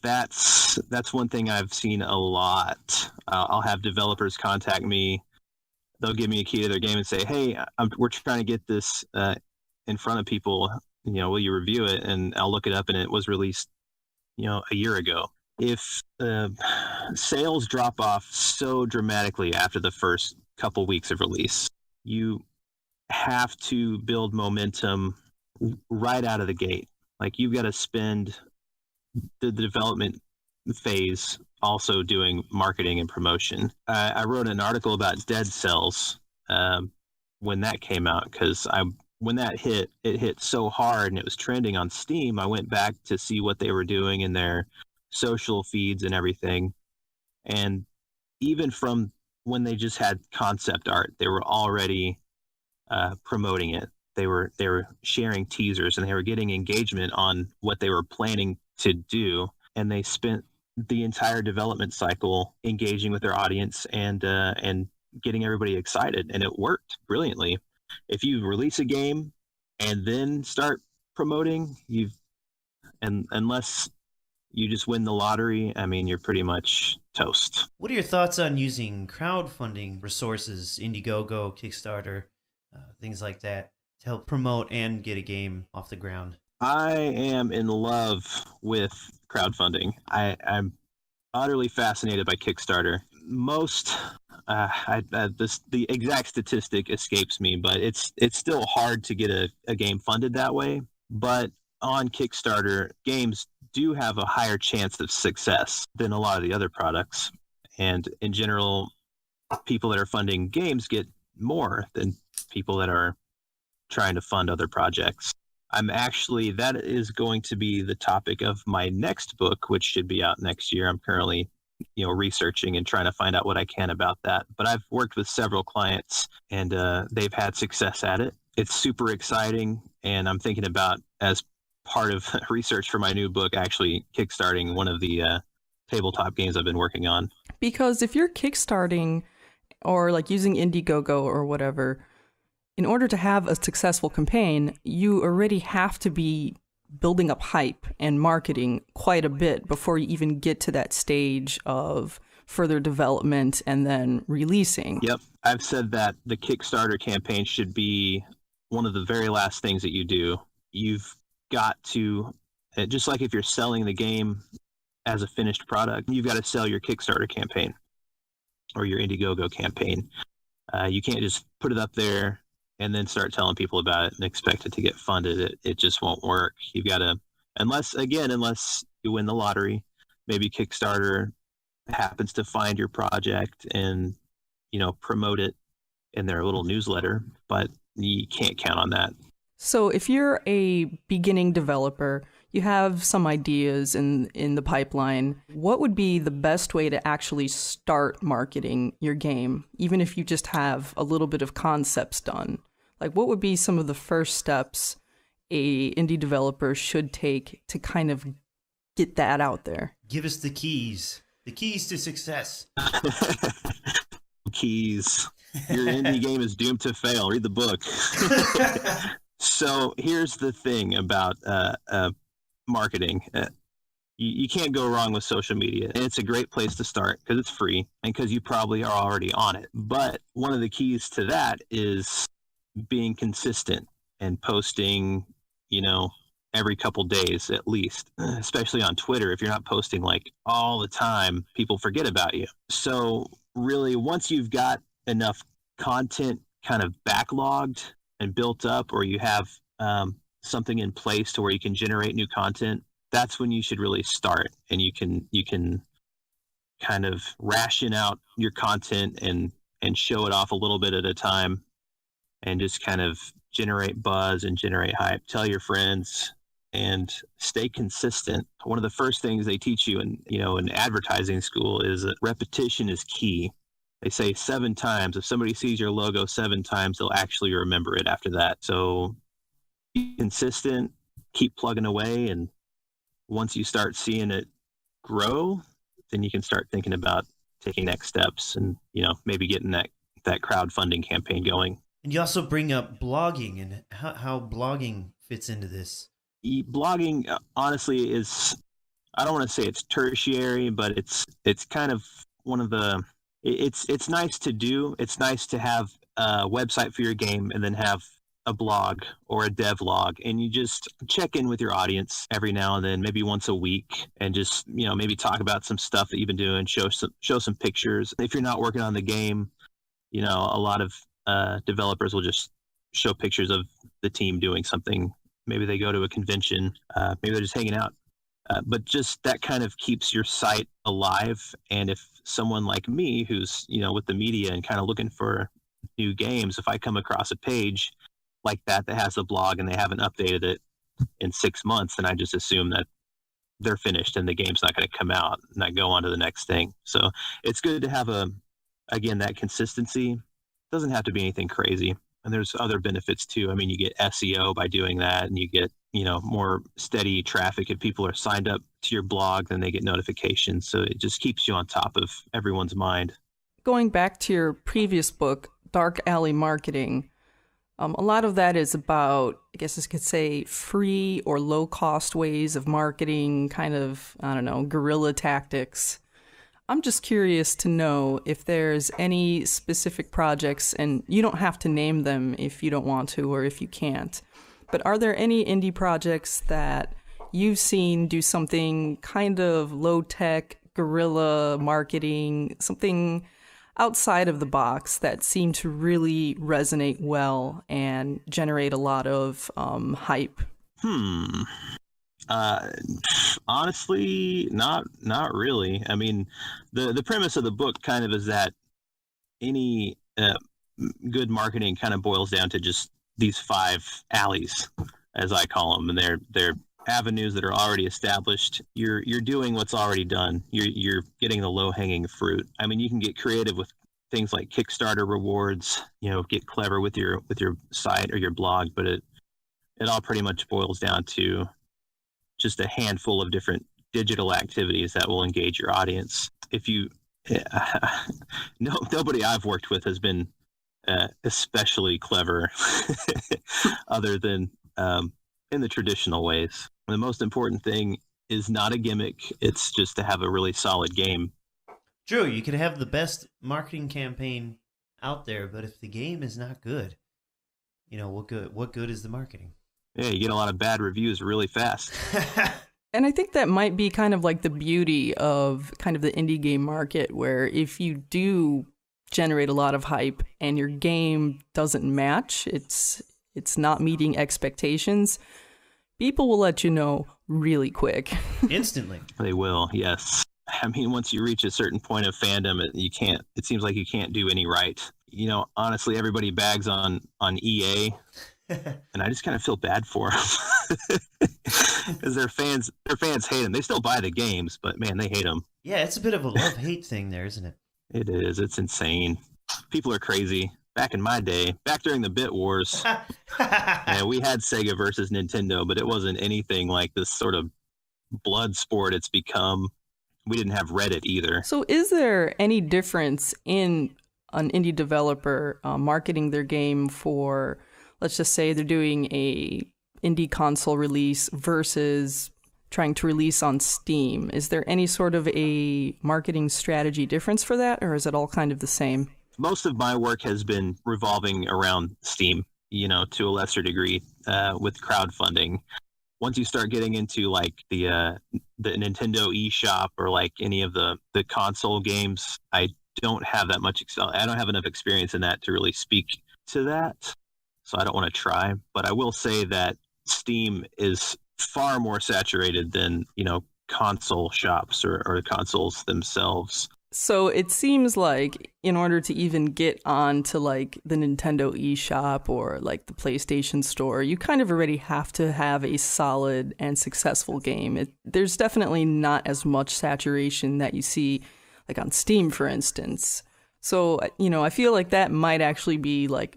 that's one thing I've seen a lot. I'll have developers contact me. They'll give me a key to their game and say, "Hey, we're trying to get this in front of people. Will you review it?" And I'll look it up, and it was released, a year ago. If sales drop off so dramatically after the first couple weeks of release, you have to build momentum right out of the gate. Like, you've got to spend the development phase also doing marketing and promotion. I wrote an article about Dead Cells when that came out, because when that hit, it hit so hard and it was trending on Steam. I went back to see what they were doing in their social feeds and everything. And even from when they just had concept art, they were already promoting it. They were sharing teasers, and they were getting engagement on what they were planning to do. And they spent the entire development cycle engaging with their audience and getting everybody excited, and it worked brilliantly. If you release a game and then start promoting, unless you just win the lottery, I mean, you're pretty much toast. What are your thoughts on using crowdfunding resources, Indiegogo, Kickstarter, things like that, to help promote and get a game off the ground? I am in love with crowdfunding. I'm utterly fascinated by Kickstarter. Most, the exact statistic escapes me, but it's still hard to get a game funded that way. But on Kickstarter, games do have a higher chance of success than a lot of the other products. And in general, people that are funding games get more than people that are trying to fund other projects. That is going to be the topic of my next book, which should be out next year. I'm currently, researching and trying to find out what I can about that. But I've worked with several clients, and they've had success at it. It's super exciting, and I'm thinking about, as part of research for my new book, actually kickstarting one of the tabletop games I've been working on. Because if you're kickstarting or like using Indiegogo or whatever, in order to have a successful campaign, you already have to be building up hype and marketing quite a bit before you even get to that stage of further development and then releasing. Yep. I've said that the Kickstarter campaign should be one of the very last things that you do. You've got to, just like if you're selling the game as a finished product, you've got to sell your Kickstarter campaign or your Indiegogo campaign. You can't just put it up there and then start telling people about it and expect it to get funded. It just won't work. You've got to, unless you win the lottery, maybe Kickstarter happens to find your project and, promote it in their little newsletter, but you can't count on that. So if you're a beginning developer, you have some ideas in the pipeline, what would be the best way to actually start marketing your game, even if you just have a little bit of concepts done? Like, what would be some of the first steps a indie developer should take to kind of get that out there? Give us the keys to success. Keys. Your indie game is doomed to fail. Read the book. So here's the thing about marketing. You can't go wrong with social media. And it's a great place to start because it's free and because you probably are already on it. But one of the keys to that is being consistent and posting, every couple days at least, especially on Twitter. If you're not posting like all the time, people forget about you. So really, once you've got enough content kind of backlogged and built up, or you have something in place to where you can generate new content, that's when you should really start. And you can kind of ration out your content and show it off a little bit at a time and just kind of generate buzz and generate hype. Tell your friends and stay consistent. One of the first things they teach you in advertising school is that repetition is key. They say 7 times. If somebody sees your logo 7 times, they'll actually remember it after that. So be consistent, keep plugging away, and once you start seeing it grow, then you can start thinking about taking next steps and, maybe getting that crowdfunding campaign going. And you also bring up blogging and how blogging fits into this. Blogging, honestly, is I don't want to say it's tertiary, but it's kind of one of the it's nice to do. It's nice to have a website for your game and then have a blog or a dev log, and you just check in with your audience every now and then, maybe once a week, and just maybe talk about some stuff that you've been doing, show some pictures. If you're not working on the game, a lot of developers will just show pictures of the team doing something. Maybe they go to a convention, maybe they're just hanging out. But just that kind of keeps your site alive. And if someone like me, who's with the media and kind of looking for new games, if I come across a page like that has a blog and they haven't updated it in 6 months, then I just assume that they're finished and the game's not going to come out, and I go on to the next thing. So it's good to have that consistency. It doesn't have to be anything crazy. And there's other benefits too. I mean, you get SEO by doing that, and you get, more steady traffic. If people are signed up to your blog, then they get notifications. So it just keeps you on top of everyone's mind. Going back to your previous book, Dark Alley Marketing, a lot of that is about, I guess I could say, free or low-cost ways of marketing, kind of, I don't know, guerrilla tactics. I'm just curious to know if there's any specific projects, and you don't have to name them if you don't want to or if you can't, but are there any indie projects that you've seen do something kind of low-tech, guerrilla marketing, something outside of the box that seem to really resonate well and generate a lot of hype? Honestly, not really. I mean, the premise of the book kind of is that any good marketing kind of boils down to just these 5 alleys, as I call them, and they're avenues that are already established. You're doing what's already done. You're getting the low-hanging fruit. I mean, you can get creative with things like Kickstarter rewards, get clever with your site or your blog, but it all pretty much boils down to just a handful of different digital activities that will engage your audience. Nobody I've worked with has been especially clever other than in the traditional ways. The most important thing is not a gimmick. It's just to have a really solid game. True, you can have the best marketing campaign out there, but if the game is not good, what good is the marketing? Yeah, you get a lot of bad reviews really fast. And I think that might be kind of like the beauty of kind of the indie game market, where if you do generate a lot of hype and your game doesn't match, it's not meeting expectations, people will let you know really quick. Instantly. They will, yes. I mean, once you reach a certain point of fandom, it seems like you can't do any right. Honestly, everybody bags on EA. And I just kind of feel bad for them because their fans hate them. They still buy the games, but man, they hate them. Yeah, it's a bit of a love-hate thing there, isn't it? It is. It's insane. People are crazy. Back in my day, back during the Bit Wars, and we had Sega versus Nintendo, but it wasn't anything like this sort of blood sport it's become. We didn't have Reddit either. So is there any difference in an indie developer marketing their game for, let's just say they're doing a indie console release versus trying to release on Steam? Is there any sort of a marketing strategy difference for that, or is it all kind of the same? Most of my work has been revolving around Steam, to a lesser degree, with crowdfunding. Once you start getting into like the Nintendo eShop or like any of the console games, I don't have that much. I don't have enough experience in that to really speak to that. So I don't want to try, but I will say that Steam is far more saturated than, console shops or consoles themselves. So it seems like in order to even get on to like the Nintendo eShop or like the PlayStation Store, you kind of already have to have a solid and successful game. There's definitely not as much saturation that you see like on Steam, for instance. So, I feel like that might actually be like,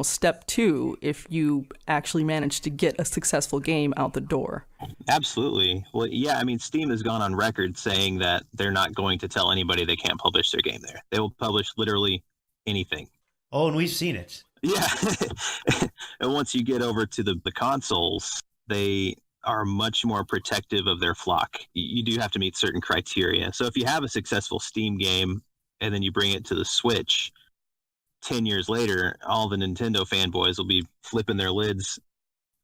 step 2 if you actually manage to get a successful game out the door. Absolutely. Well, yeah, I mean, Steam has gone on record saying that they're not going to tell anybody they can't publish their game there. They will publish literally anything. Oh, and we've seen it. Yeah. And once you get over to the consoles, they are much more protective of their flock. You do have to meet certain criteria. So if you have a successful Steam game and then you bring it to the Switch, 10 years later, all the Nintendo fanboys will be flipping their lids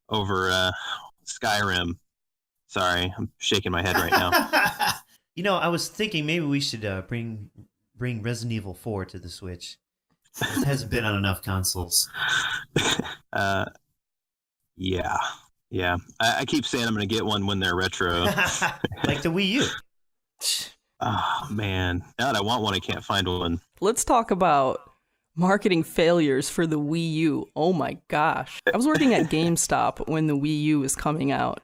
over Skyrim. Sorry, I'm shaking my head right now. I was thinking maybe we should bring Resident Evil 4 to the Switch. It hasn't been on enough consoles. Yeah. I keep saying I'm going to get one when they're retro. Like the Wii U. Oh, man. Now that I want one, I can't find one. Let's talk about marketing failures for the Wii U. Oh my gosh. I was working at GameStop when the Wii U was coming out,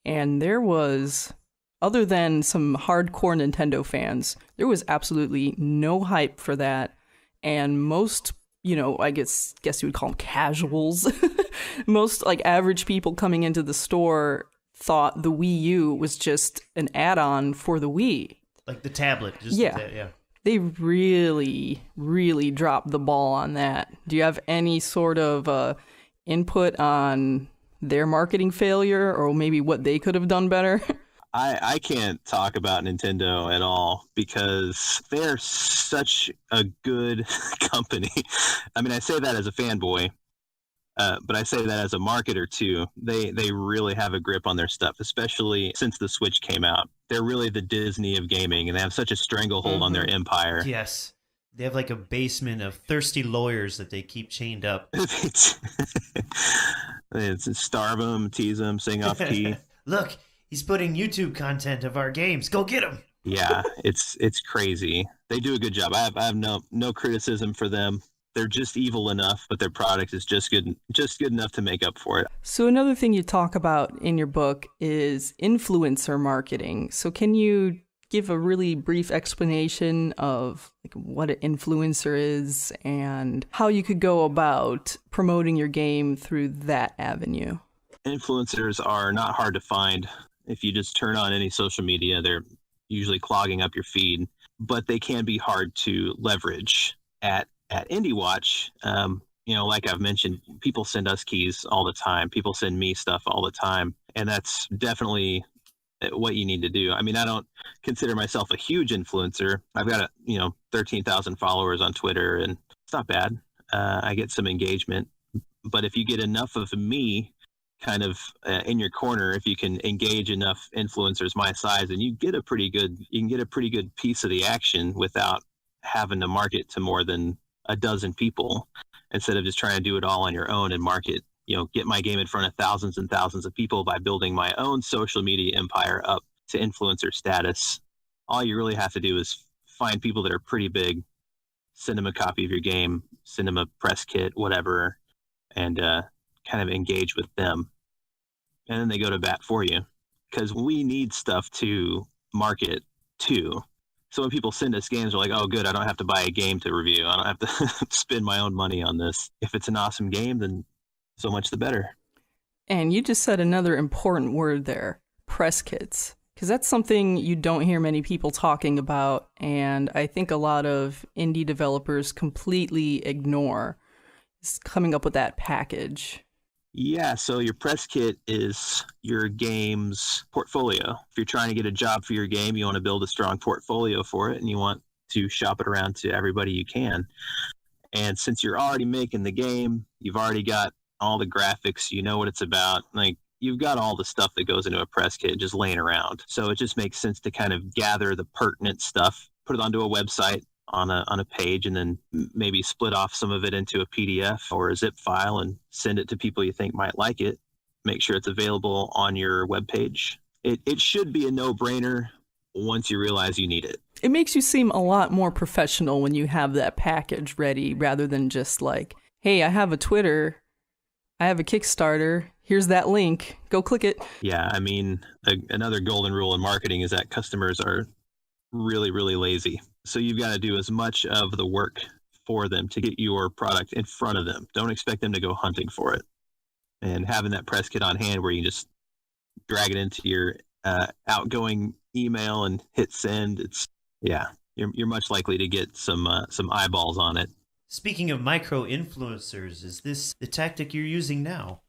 and there was, other than some hardcore Nintendo fans, there was absolutely no hype for that. And most, I guess you would call them casuals, most like average people coming into the store thought the Wii U was just an add-on for the Wii. Like the tablet. Yeah. They really, really dropped the ball on that. Do you have any sort of input on their marketing failure, or maybe what they could have done better? I can't talk about Nintendo at all because they're such a good company. I mean, I say that as a fanboy, but I say that as a marketer too. They really have a grip on their stuff, especially since the Switch came out. They're really the Disney of gaming, and they have such a stranglehold on their empire. Yes. They have like a basement of thirsty lawyers that they keep chained up. It's starve them, tease them, sing off key. Look, he's putting YouTube content of our games. Go get him. Yeah, it's crazy. They do a good job. I have no criticism for them. They're just evil enough, but their product is just good enough to make up for it. So another thing you talk about in your book is influencer marketing. So can you give a really brief explanation of like what an influencer is and how you could go about promoting your game through that avenue? Influencers are not hard to find. If you just turn on any social media, they're usually clogging up your feed, but they can be hard to leverage. At Indie Watch, like I've mentioned, people send us keys all the time. People send me stuff all the time. And that's definitely what you need to do. I mean, I don't consider myself a huge influencer. I've got 13,000 followers on Twitter, and it's not bad. I get some engagement. But if you get enough of me kind of in your corner, if you can engage enough influencers my size, and you can get a pretty good piece of the action without having to market to more than a dozen people, instead of just trying to do it all on your own and market, get my game in front of thousands and thousands of people by building my own social media empire up to influencer status. All you really have to do is find people that are pretty big, send them a copy of your game, send them a press kit, whatever, and kind of engage with them. And then they go to bat for you, because we need stuff to market too. So when people send us games, we're like, oh, good, I don't have to buy a game to review. I don't have to spend my own money on this. If it's an awesome game, then so much the better. And you just said another important word there, press kits, because that's something you don't hear many people talking about, and I think a lot of indie developers completely ignore, is coming up with that package. Yeah, so your press kit is your game's portfolio. If you're trying to get a job for your game, you want to build a strong portfolio for it, and you want to shop it around to everybody you can. And since you're already making the game, you've already got all the graphics, you know what it's about, like you've got all the stuff that goes into a press kit just laying around. So it just makes sense to kind of gather the pertinent stuff, put it onto a website on a page, and then maybe split off some of it into a PDF or a zip file and send it to people you think might like it. Make sure it's available on your webpage. It should be a no-brainer once you realize you need it. It makes you seem a lot more professional when you have that package ready, rather than just like, hey, I have a Twitter, I have a Kickstarter, here's that link, go click it. Yeah, I mean, another golden rule in marketing is that customers are really, really lazy. So you've got to do as much of the work for them to get your product in front of them. Don't expect them to go hunting for it. And having that press kit on hand where you just drag it into your outgoing email and hit send, you're much likely to get some eyeballs on it. Speaking of micro influencers, is this the tactic you're using now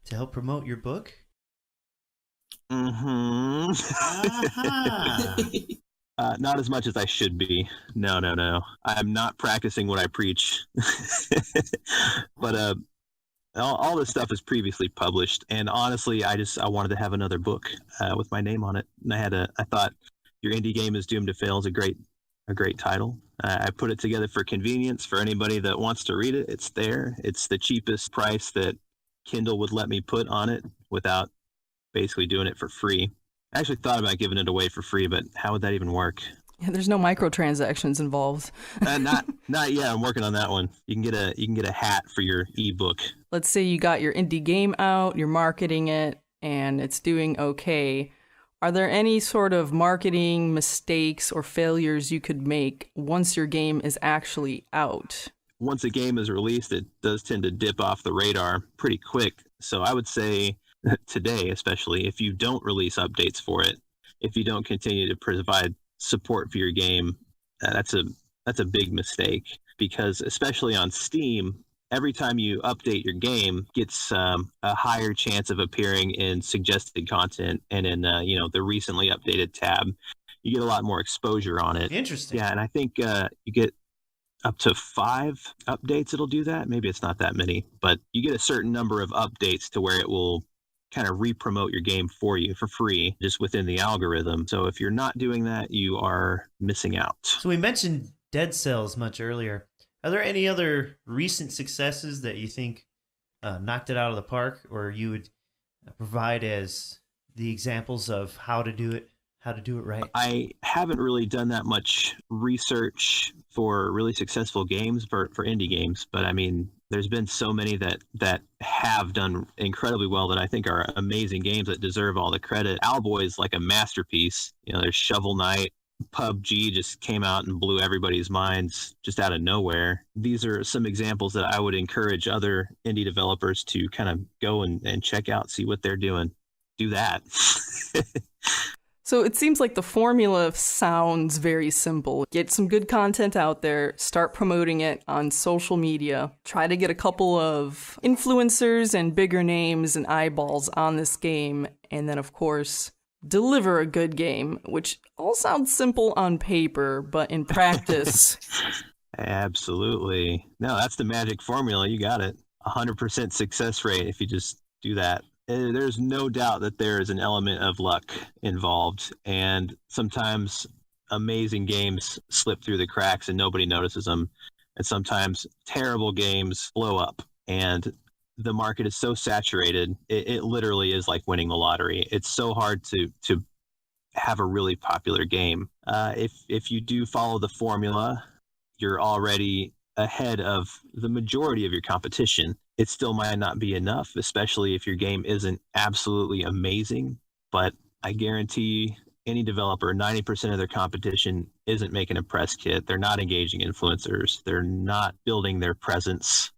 to help promote your book? Mm-hmm. Aha! Not as much as I should be. No, no, no. I'm not practicing what I preach. But all this stuff is previously published, and honestly, I wanted to have another book with my name on it, and I thought Your Indie Game is Doomed to Fail is a great title. I put it together for convenience for anybody that wants to read it. It's there. It's the cheapest price that Kindle would let me put on it without basically doing it for free. I actually thought about giving it away for free, but how would that even work? Yeah, there's no microtransactions involved. Not yet. I'm working on that one. You can get a hat for your ebook. Let's say you got your indie game out, you're marketing it, and it's doing okay. Are there any sort of marketing mistakes or failures you could make once your game is actually out? Once a game is released, it does tend to dip off the radar pretty quick. So I would say today, especially, if you don't release updates for it, if you don't continue to provide support for your game, that's a big mistake, because especially on Steam, every time you update your game, gets a higher chance of appearing in suggested content and in the recently updated tab. You get a lot more exposure on it. Interesting. Yeah, and I think you get up to 5 updates. It'll do that. Maybe it's not that many, but you get a certain number of updates to where it will kind of re-promote your game for you for free just within the algorithm. So if you're not doing that, you are missing out. So we mentioned Dead Cells much earlier. Are there any other recent successes that you think knocked it out of the park, or you would provide as the examples of how to do it right? I haven't really done that much research for really successful games for indie games, but I mean, there's been so many that have done incredibly well that I think are amazing games that deserve all the credit. Owlboy is like a masterpiece. There's Shovel Knight. PUBG just came out and blew everybody's minds just out of nowhere. These are some examples that I would encourage other indie developers to kind of go and check out, see what they're doing. Do that. So it seems like the formula sounds very simple. Get some good content out there, start promoting it on social media, try to get a couple of influencers and bigger names and eyeballs on this game, and then of course, deliver a good game, which all sounds simple on paper, but in practice... Absolutely. No, that's the magic formula. You got it. 100% success rate if you just do that. There's no doubt that there is an element of luck involved, and sometimes amazing games slip through the cracks and nobody notices them, and sometimes terrible games blow up, and the market is so saturated, it literally is like winning the lottery. It's so hard to have a really popular game. If you do follow the formula, you're already ahead of the majority of your competition. It still might not be enough, especially if your game isn't absolutely amazing. But I guarantee any developer, 90% of their competition isn't making a press kit. They're not engaging influencers. They're not building their presence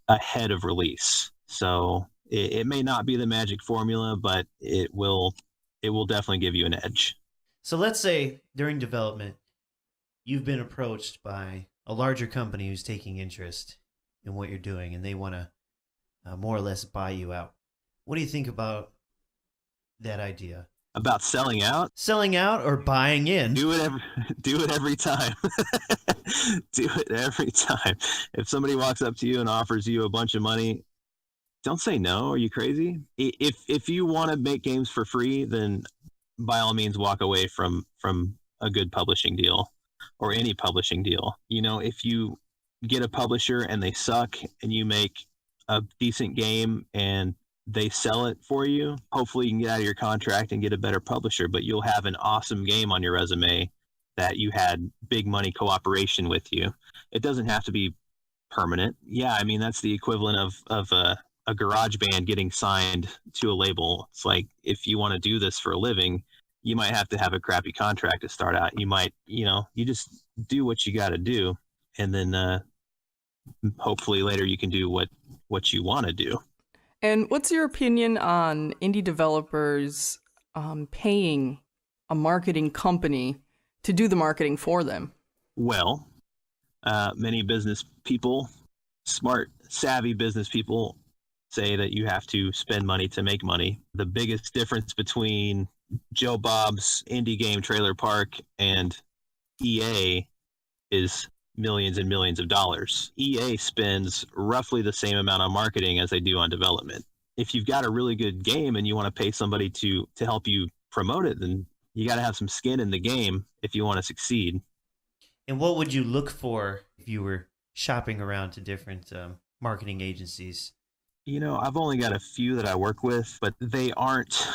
ahead of release. So it may not be the magic formula, but it will definitely give you an edge. So let's say during development, you've been approached by a larger company who's taking interest in what you're doing, and they want to more or less buy you out. What do you think about that idea? About selling out? Selling out or buying in? Do it every time. Do it every time. If somebody walks up to you and offers you a bunch of money, don't say no. Are you crazy? If you want to make games for free, then by all means walk away from a good publishing deal or any publishing deal. If you get a publisher and they suck and you make a decent game and they sell it for you, hopefully you can get out of your contract and get a better publisher, but you'll have an awesome game on your resume that you had big money cooperation with you. It doesn't have to be permanent. Yeah, I mean, that's the equivalent of a garage band getting signed to a label. It's like, if you want to do this for a living, you might have to have a crappy contract to start out. You might, you just do what you got to do, and then hopefully later you can do what you want to do. And what's your opinion on indie developers paying a marketing company to do the marketing for them? Well, many business people, smart, savvy business people, say that you have to spend money to make money. The biggest difference between Joe Bob's indie game trailer park and EA is millions and millions of dollars. EA spends roughly the same amount on marketing as they do on development. If you've got a really good game and you want to pay somebody to help you promote it, then you got to have some skin in the game if you want to succeed. And what would you look for if you were shopping around to different marketing agencies? I've only got a few that I work with, but they aren't.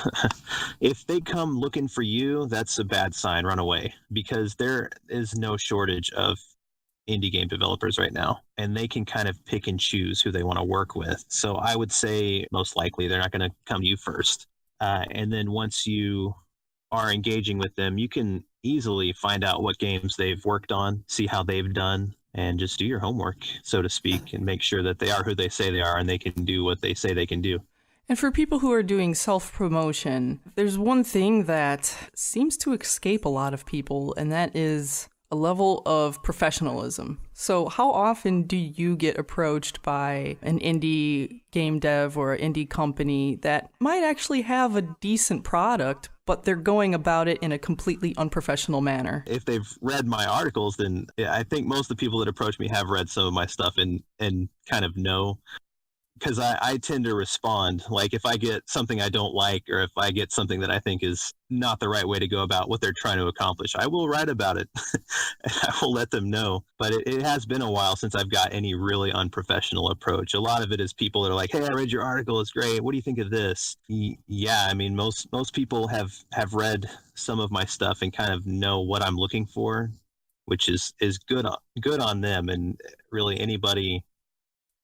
If they come looking for you, that's a bad sign. Run away, because there is no shortage of indie game developers right now, and they can kind of pick and choose who they want to work with. So I would say most likely they're not going to come to you first. And then once you are engaging with them, you can easily find out what games they've worked on, see how they've done, and just do your homework, so to speak, and make sure that they are who they say they are and they can do what they say they can do. And for people who are doing self-promotion, there's one thing that seems to escape a lot of people, and that is a level of professionalism. So how often do you get approached by an indie game dev or an indie company that might actually have a decent product, but they're going about it in a completely unprofessional manner? If they've read my articles, then I think most of the people that approach me have read some of my stuff and kind of know, because I tend to respond. Like if I get something I don't like, or if I get something that I think is not the right way to go about what they're trying to accomplish, I will write about it. I will let them know. But it has been a while since I've got any really unprofessional approach. A lot of it is people that are like, hey, I read your article, it's great, what do you think of this? Yeah, I mean, most people have read some of my stuff and kind of know what I'm looking for, which is good on them. And really anybody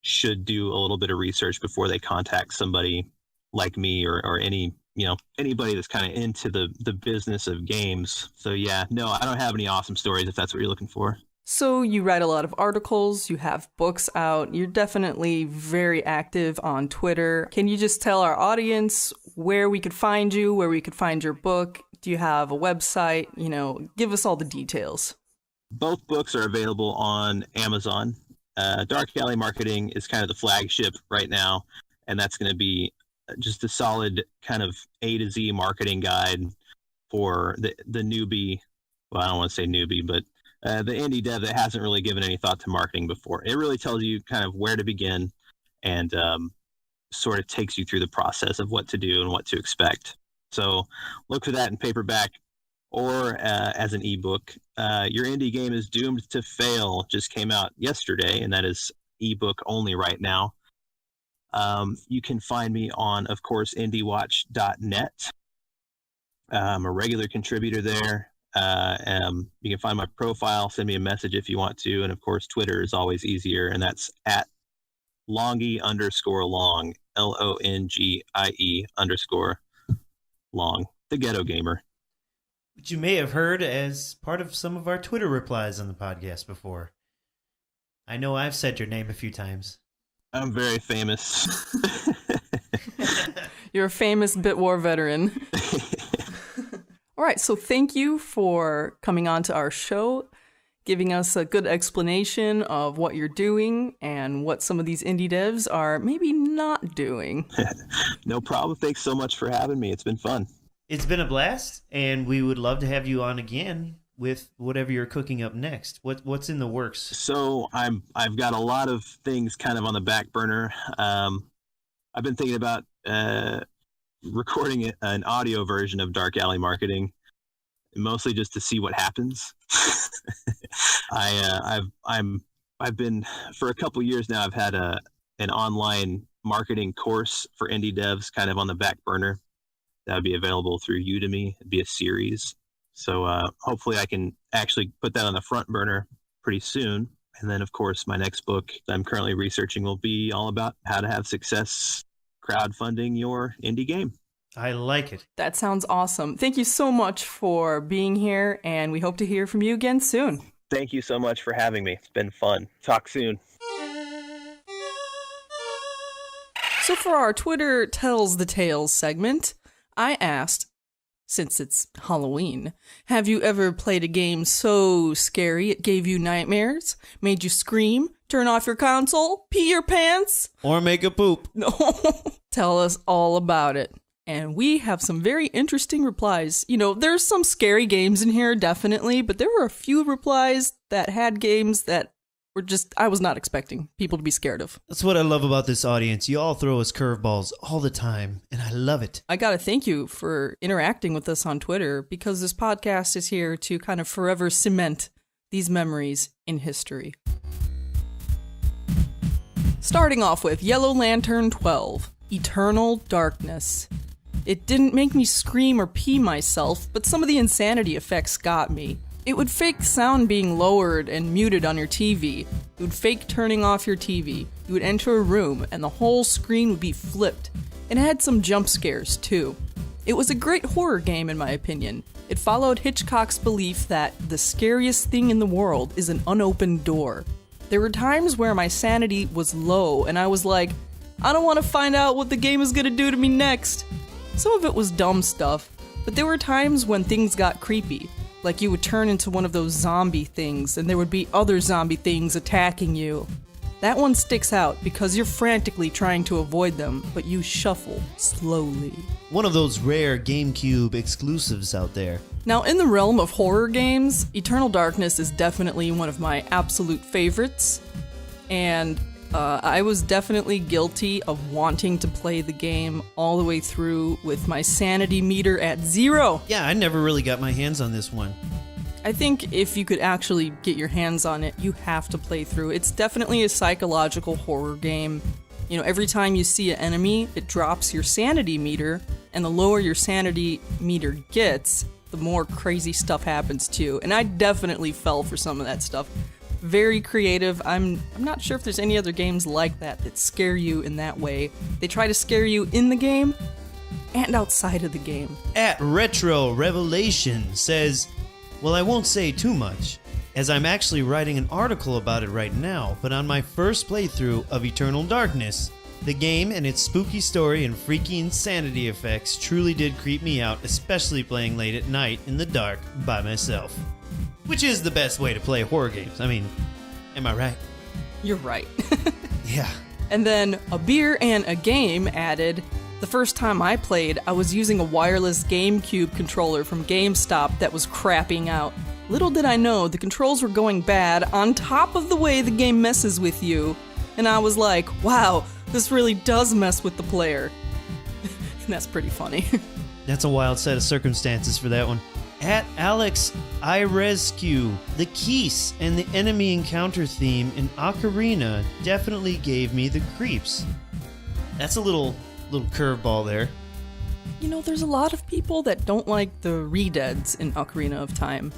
should do a little bit of research before they contact somebody like me or anybody that's kind of into the business of games. So yeah, no, I don't have any awesome stories if that's what you're looking for. So you write a lot of articles, you have books out, you're definitely very active on Twitter. Can you just tell our audience where we could find you, where we could find your book? Do you have a website? Give us all the details. Both books are available on Amazon. Dark Alley Marketing is kind of the flagship right now, and that's going to be just a solid kind of A to Z marketing guide for the newbie. Well, I don't want to say newbie, but the indie dev that hasn't really given any thought to marketing before. It really tells you kind of where to begin and sort of takes you through the process of what to do and what to expect. So look for that in paperback or as an ebook. Your indie game is doomed to fail just came out yesterday, and that is ebook only right now. You can find me on, of course, indiewatch.net. I'm a regular contributor there. You can find my profile, send me a message if you want to, and of course Twitter is always easier, and that's at Longie_long, LONGIE_long, the Ghetto Gamer. Which you may have heard as part of some of our Twitter replies on the podcast before. I know I've said your name a few times. I'm very famous. You're a famous Bitwar veteran. All right, so thank you for coming on to our show, giving us a good explanation of what you're doing and what some of these indie devs are maybe not doing. No problem. Thanks so much for having me. It's been fun. It's been a blast, and we would love to have you on again with whatever you're cooking up next. What's in the works? So I've got a lot of things kind of on the back burner. I've been thinking about recording an audio version of Dark Alley Marketing, mostly just to see what happens. I've been for a couple years now. I've had an online marketing course for indie devs kind of on the back burner. That would be available through Udemy. It'd be a series. So hopefully I can actually put that on the front burner pretty soon. And then, of course, my next book that I'm currently researching will be all about how to have success crowdfunding your indie game. I like it. That sounds awesome. Thank you so much for being here, and we hope to hear from you again soon. Thank you so much for having me. It's been fun. Talk soon. So for our Twitter Tells the Tales segment, I asked, since it's Halloween. Have you ever played a game so scary it gave you nightmares? Made you scream? Turn off your console? Pee your pants? Or make a poop. No. Tell us all about it. And we have some very interesting replies. You know, there's some scary games in here, definitely, but there were a few replies that had games that were just, I was not expecting people to be scared of. That's what I love about this audience. You all throw us curveballs all the time, and I love it. I gotta thank you for interacting with us on Twitter, because this podcast is here to kind of forever cement these memories in history. Starting off with Yellow Lantern 12, Eternal Darkness. It didn't make me scream or pee myself, but some of the insanity effects got me. It would fake sound being lowered and muted on your TV. It would fake turning off your TV. You would enter a room and the whole screen would be flipped. And it had some jump scares too. It was a great horror game in my opinion. It followed Hitchcock's belief that the scariest thing in the world is an unopened door. There were times where my sanity was low and I was like, I don't want to find out what the game is going to do to me next. Some of it was dumb stuff, but there were times when things got creepy. Like you would turn into one of those zombie things and there would be other zombie things attacking you. That one sticks out because you're frantically trying to avoid them, but you shuffle slowly. One of those rare GameCube exclusives out there. Now, in the realm of horror games, Eternal Darkness is definitely one of my absolute favorites. And I was definitely guilty of wanting to play the game all the way through with my sanity meter at 0. Yeah, I never really got my hands on this one. I think if you could actually get your hands on it, you have to play through. It's definitely a psychological horror game. You know, every time you see an enemy, it drops your sanity meter, and the lower your sanity meter gets, the more crazy stuff happens to you. And I definitely fell for some of that stuff. Very creative. I'm not sure if there's any other games like that scare you in that way. They try to scare you in the game and outside of the game. At Retro Revelation says, well, I won't say too much, as I'm actually writing an article about it right now, but on my first playthrough of Eternal Darkness, the game and its spooky story and freaky insanity effects truly did creep me out, especially playing late at night in the dark by myself. Which is the best way to play horror games. I mean, am I right? You're right. Yeah. And then A Beer and a Game added, the first time I played, I was using a wireless GameCube controller from GameStop that was crapping out. Little did I know, the controls were going bad on top of the way the game messes with you. And I was like, wow, this really does mess with the player. And that's pretty funny. That's a wild set of circumstances for that one. At Alex Irescu, the Keys and the enemy encounter theme in Ocarina definitely gave me the creeps. That's a little curveball there. You know, there's a lot of people that don't like the re-deads in Ocarina of Time.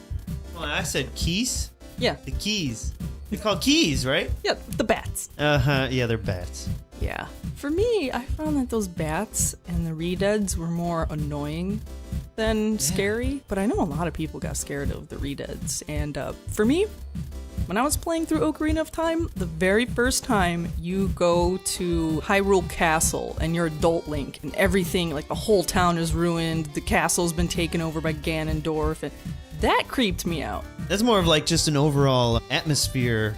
Well, I said keys? Yeah. The keys. They're called keys, right? Yeah, the bats. Uh-huh, yeah, they're bats. Yeah. For me, I found that those bats and the re-deads were more annoying than scary, but I know a lot of people got scared of the re-deads. And for me, when I was playing through Ocarina of Time, the very first time you go to Hyrule Castle and you're adult Link and everything, like the whole town is ruined, the castle's been taken over by Ganondorf, and that creeped me out. That's more of like just an overall atmosphere.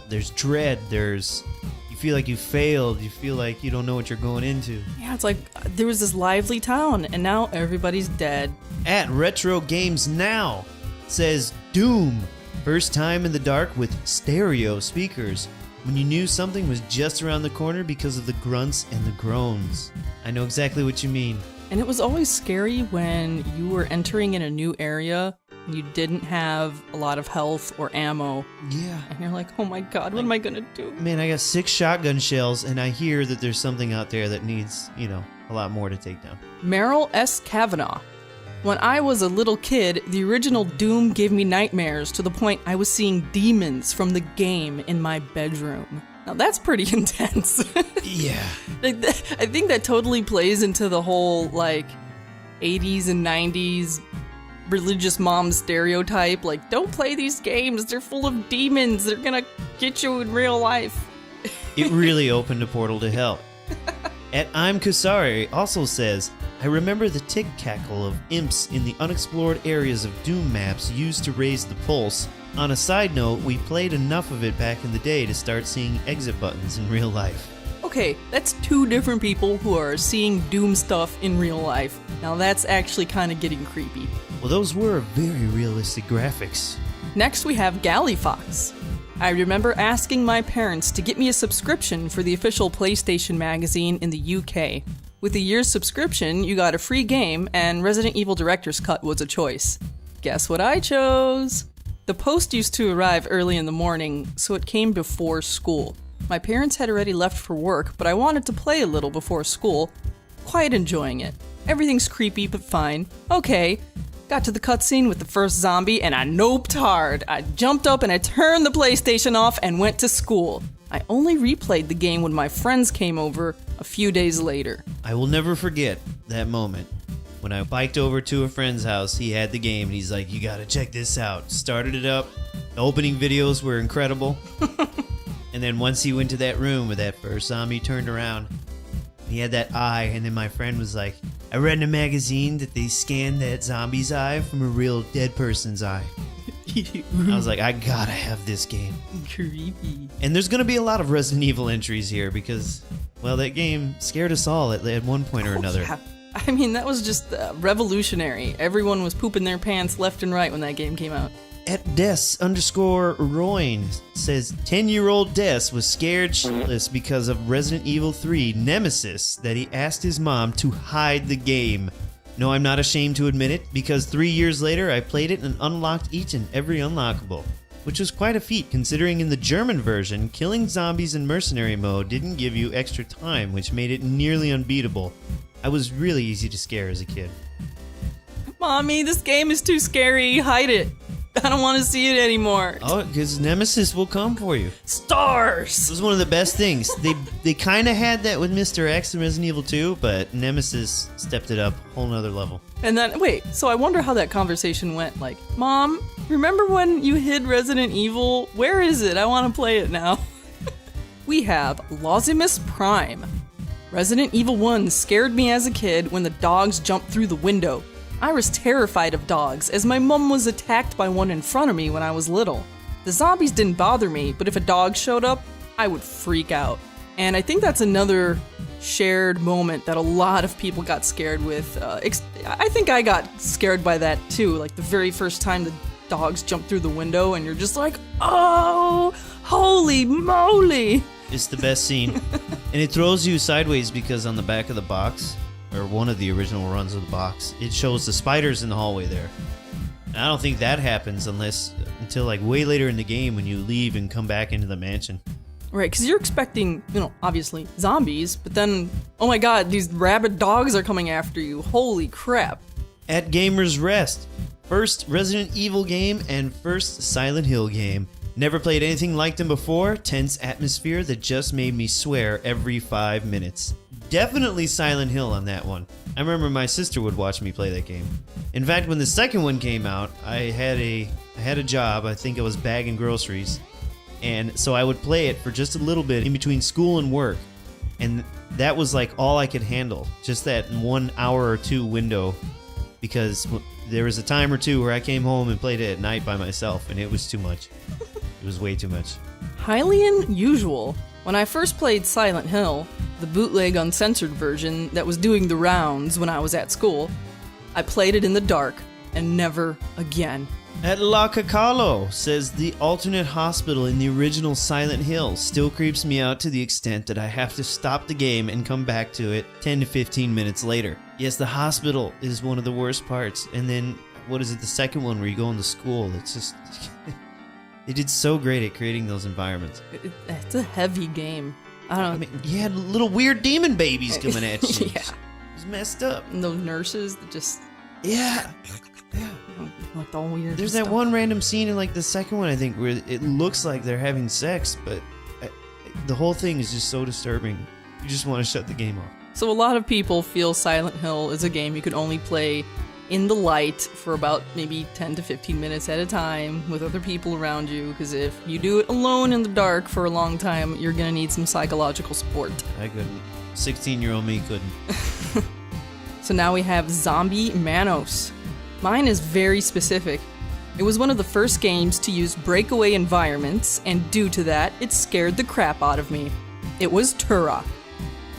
There's dread, you feel like you failed, you feel like you don't know what you're going into. Yeah, it's like there was this lively town and now everybody's dead. At Retro Games Now says Doom. First time in the dark with stereo speakers, when you knew something was just around the corner because of the grunts and the groans. I know exactly what you mean. And it was always scary when you were entering in a new area and you didn't have a lot of health or ammo. Yeah. And you're like, oh my god, what am I gonna do? Man, I got 6 shotgun shells and I hear that there's something out there that needs, a lot more to take down. Meryl S. Kavanaugh. When I was a little kid, the original Doom gave me nightmares to the point I was seeing demons from the game in my bedroom. Now that's pretty intense. Yeah. I think that totally plays into the whole, 80s and 90s religious mom stereotype. Like, don't play these games, they're full of demons, they're gonna get you in real life. It really opened a portal to hell. At I'm Kusari also says, I remember the tick cackle of imps in the unexplored areas of Doom maps used to raise the pulse. On a side note, we played enough of it back in the day to start seeing exit buttons in real life. Okay, that's two different people who are seeing Doom stuff in real life. Now that's actually kind of getting creepy. Well, those were very realistic graphics. Next we have Gallyfox. I remember asking my parents to get me a subscription for the official PlayStation magazine in the UK. With a year's subscription, you got a free game, and Resident Evil Director's Cut was a choice. Guess what I chose? The post used to arrive early in the morning, so it came before school. My parents had already left for work, but I wanted to play a little before school. Quite enjoying it. Everything's creepy, but fine. Okay. Got to the cutscene with the first zombie, and I noped hard. I jumped up and I turned the PlayStation off and went to school. I only replayed the game when my friends came over a few days later. I will never forget that moment. When I biked over to a friend's house, he had the game, and he's like, you gotta check this out. Started it up. The opening videos were incredible. And then once he went to that room where that first zombie turned around, he had that eye, and then my friend was like, I read in a magazine that they scanned that zombie's eye from a real dead person's eye. I was like, I gotta have this game. Creepy. And there's gonna be a lot of Resident Evil entries here because, well, that game scared us all at one point or another. Yeah. I mean, that was just revolutionary. Everyone was pooping their pants left and right when that game came out. At Des_Royne says 10-year-old Des was scared shitless because of Resident Evil 3 Nemesis that he asked his mom to hide the game. No, I'm not ashamed to admit it, because 3 years later I played it and unlocked each and every unlockable, which was quite a feat considering in the German version, killing zombies in mercenary mode didn't give you extra time, which made it nearly unbeatable. I was really easy to scare as a kid. Mommy, this game is too scary. Hide it. I don't want to see it anymore. Oh, because Nemesis will come for you. Stars! This was one of the best things. They kind of had that with Mr. X and Resident Evil 2, but Nemesis stepped it up a whole nother level. And then, wait, so I wonder how that conversation went. Like, Mom, remember when you hid Resident Evil? Where is it? I want to play it now. We have Losimus Prime. Resident Evil 1 scared me as a kid when the dogs jumped through the window. I was terrified of dogs, as my mom was attacked by one in front of me when I was little. The zombies didn't bother me, but if a dog showed up, I would freak out. And I think that's another shared moment that a lot of people got scared with. I think I got scared by that too, like the very first time the dogs jumped through the window and you're just like, oh, holy moly! It's the best scene. And it throws you sideways because on the back of the box, or one of the original runs of the box, it shows the spiders in the hallway there. And I don't think that happens until like way later in the game when you leave and come back into the mansion. Right, because you're expecting, obviously zombies, but then, oh my god, these rabid dogs are coming after you. Holy crap. At Gamer's Rest, first Resident Evil game and first Silent Hill game. Never played anything like them before. Tense atmosphere that just made me swear every 5 minutes. Definitely Silent Hill on that one. I remember my sister would watch me play that game. In fact, when the second one came out, I had a job. I think I was bagging groceries. And so I would play it for just a little bit in between school and work. And that was like all I could handle. Just that 1 hour or two window. Because there was a time or two where I came home and played it at night by myself. And it was too much. It was way too much. Highly unusual. When I first played Silent Hill, the bootleg uncensored version that was doing the rounds when I was at school, I played it in the dark and never again. At La Cacalo says the alternate hospital in the original Silent Hill still creeps me out to the extent that I have to stop the game and come back to it 10 to 15 minutes later. Yes, the hospital is one of the worst parts. And then, what is it, the second one where you go into school? It's just... They did so great at creating those environments. It's a heavy game. I don't know. I mean, you had little weird demon babies coming at you. Yeah. It was messed up. And those nurses that just... Yeah. Like all weird There's stuff. that one random scene in like the second one, I think, where it looks like they're having sex, but the whole thing is just so disturbing. You just want to shut the game off. So a lot of people feel Silent Hill is a game you can only play in the light for about maybe 10 to 15 minutes at a time with other people around you, because if you do it alone in the dark for a long time, you're gonna need some psychological support. I couldn't. 16-year-old me couldn't. So now we have Zombie Manos. Mine is very specific. It was one of the first games to use breakaway environments, and due to that, it scared the crap out of me. It was Turok.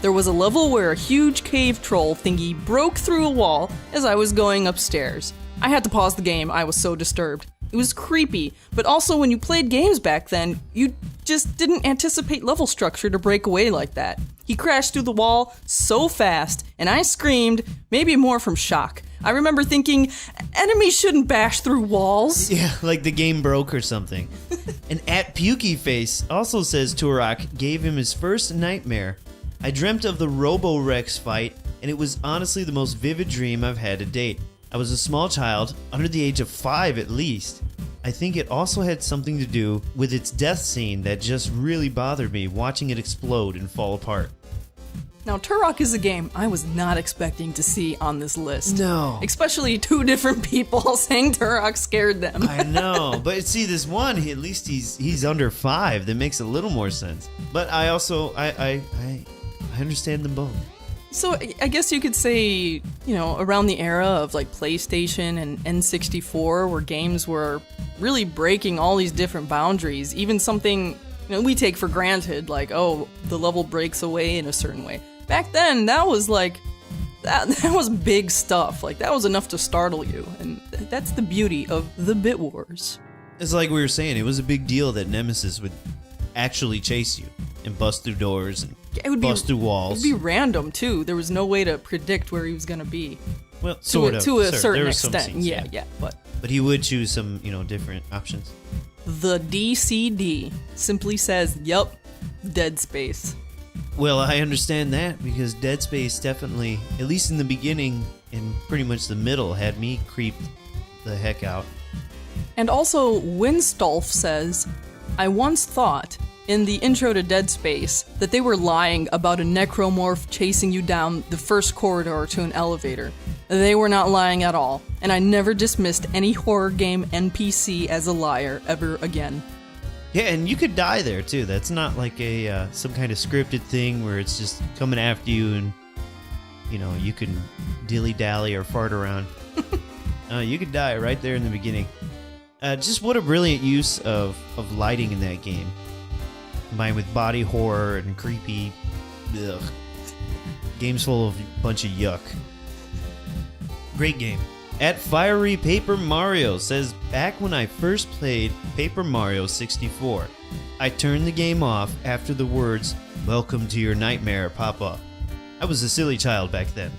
There was a level where a huge cave troll thingy broke through a wall as I was going upstairs. I had to pause the game, I was so disturbed. It was creepy, but also when you played games back then, you just didn't anticipate level structure to break away like that. He crashed through the wall so fast, and I screamed, maybe more from shock. I remember thinking, enemies shouldn't bash through walls. Yeah, like the game broke or something. And @PukeyFace also says Turok gave him his first nightmare. I dreamt of the Robo-Rex fight, and it was honestly the most vivid dream I've had to date. I was a small child, under the age of 5 at least. I think it also had something to do with its death scene that just really bothered me, watching it explode and fall apart. Now, Turok is a game I was not expecting to see on this list. No. Especially 2 different people saying Turok scared them. I know, but see, this one, at least he's under 5. That makes a little more sense. But I also, I understand them both. So I guess you could say, around the era of like PlayStation and N64, where games were really breaking all these different boundaries, even something we take for granted, like, oh, the level breaks away in a certain way. Back then, that was like, that was big stuff. Like, that was enough to startle you, and that's the beauty of the Bit Wars. It's like we were saying, it was a big deal that Nemesis would actually chase you and bust through doors and bust through walls. It would be random, too. There was no way to predict where he was going to be. Well, sort of. To a certain extent, scenes, yeah. But he would choose some, different options. The DCD simply says, yup, Dead Space. Well, I understand that, because Dead Space definitely, at least in the beginning and pretty much the middle, had me creeped the heck out. And also, Winstolf says, I once thought, in the intro to Dead Space, that they were lying about a necromorph chasing you down the first corridor to an elevator. They were not lying at all, and I never dismissed any horror game NPC as a liar ever again. Yeah, and you could die there, too. That's not like a some kind of scripted thing where it's just coming after you and, you can dilly-dally or fart around. You could die right there in the beginning. Just what a brilliant use of lighting in that game. Combined with body horror and creepy... Ugh. Games full of a bunch of yuck. Great game. @Fiery Paper Mario says, back when I first played Paper Mario 64, I turned the game off after the words, "Welcome to your nightmare" pop up. I was a silly child back then.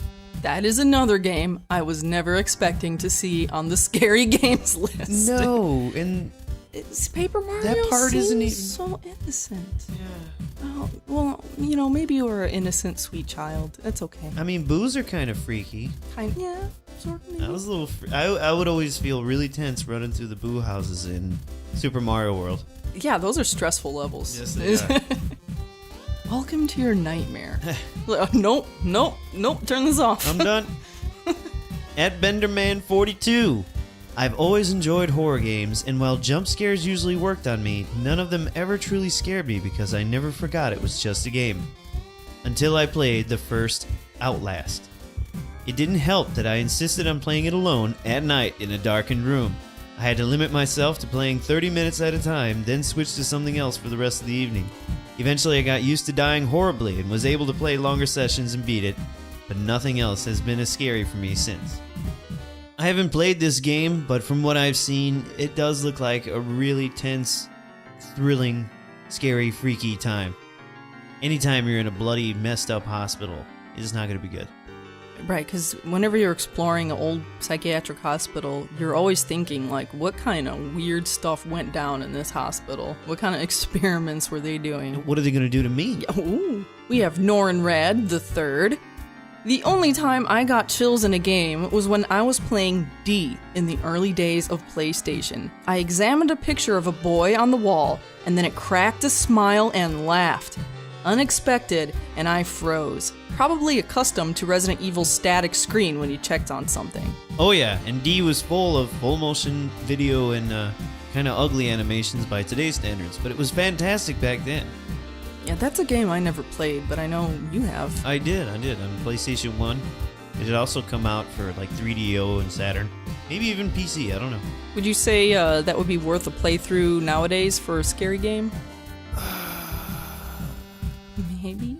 That is another game I was never expecting to see on the scary games list. No, and... It's Paper Mario that part isn't even so innocent. Yeah. Oh, well, maybe you were an innocent, sweet child. That's okay. I mean, boos are kind of freaky. Yeah, sort of. I was a little. I would always feel really tense running through the boo houses in Super Mario World. Yeah, those are stressful levels. Yes, they are. Welcome to your nightmare. Nope. Turn this off. I'm done. @Benderman42. I've always enjoyed horror games, and while jump scares usually worked on me, none of them ever truly scared me because I never forgot it was just a game. Until I played the first Outlast. It didn't help that I insisted on playing it alone at night in a darkened room. I had to limit myself to playing 30 minutes at a time, then switch to something else for the rest of the evening. Eventually I got used to dying horribly and was able to play longer sessions and beat it, but nothing else has been as scary for me since. I haven't played this game, but from what I've seen, it does look like a really tense, thrilling, scary, freaky time. Anytime you're in a bloody, messed up hospital, it's not going to be good. Right, because whenever you're exploring an old psychiatric hospital, you're always thinking, like, what kind of weird stuff went down in this hospital? What kind of experiments were they doing? What are they going to do to me? Ooh. We have Norenrad the Third. The only time I got chills in a game was when I was playing D in the early days of PlayStation. I examined a picture of a boy on the wall, and then it cracked a smile and laughed. Unexpected, and I froze. Probably accustomed to Resident Evil's static screen when you checked on something. Oh yeah, and D was full of full motion video and kind of ugly animations by today's standards, but it was fantastic back then. Yeah, that's a game I never played, but I know you have. I did on PlayStation 1. It had also come out for like 3DO and Saturn. Maybe even PC, I don't know. Would you say that would be worth a playthrough nowadays for a scary game? Maybe?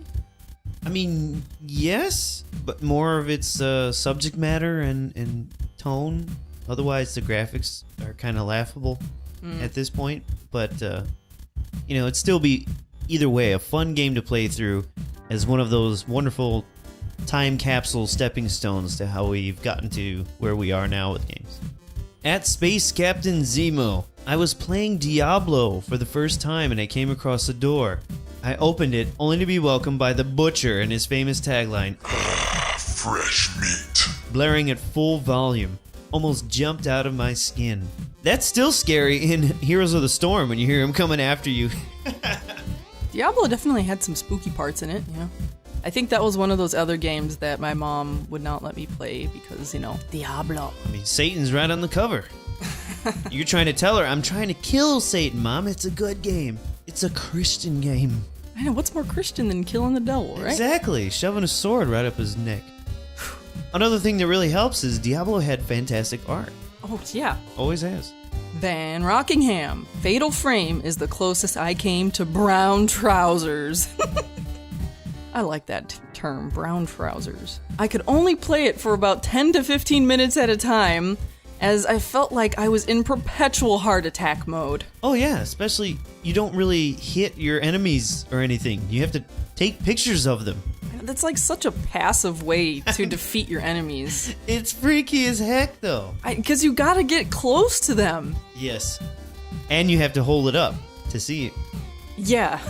I mean, yes, but more of its subject matter and tone. Otherwise, the graphics are kind of laughable at this point. But, it'd still be, either way, a fun game to play through as one of those wonderful time capsule stepping stones to how we've gotten to where we are now with games. At Space Captain Zemo, I was playing Diablo for the first time and I came across a door. I opened it only to be welcomed by the Butcher and his famous tagline, Fresh meat. blaring at full volume. Almost jumped out of my skin. That's still scary in Heroes of the Storm when you hear him coming after you. Diablo definitely had some spooky parts in it, I think that was one of those other games that my mom would not let me play because, Diablo. I mean, Satan's right on the cover. You're trying to tell her, I'm trying to kill Satan, Mom. It's a good game. It's a Christian game. I know, what's more Christian than killing the devil, right? Exactly. Shoving a sword right up his neck. Another thing that really helps is Diablo had fantastic art. Oh, yeah. Always has. Van Rockingham. Fatal Frame is the closest I came to brown trousers. I like that term, brown trousers. I could only play it for about 10 to 15 minutes at a time, as I felt like I was in perpetual heart attack mode. Oh yeah, especially you don't really hit your enemies or anything. You have to take pictures of them. That's like such a passive way to defeat your enemies. It's freaky as heck though. Because you gotta get close to them. Yes. And you have to hold it up to see it. Yeah.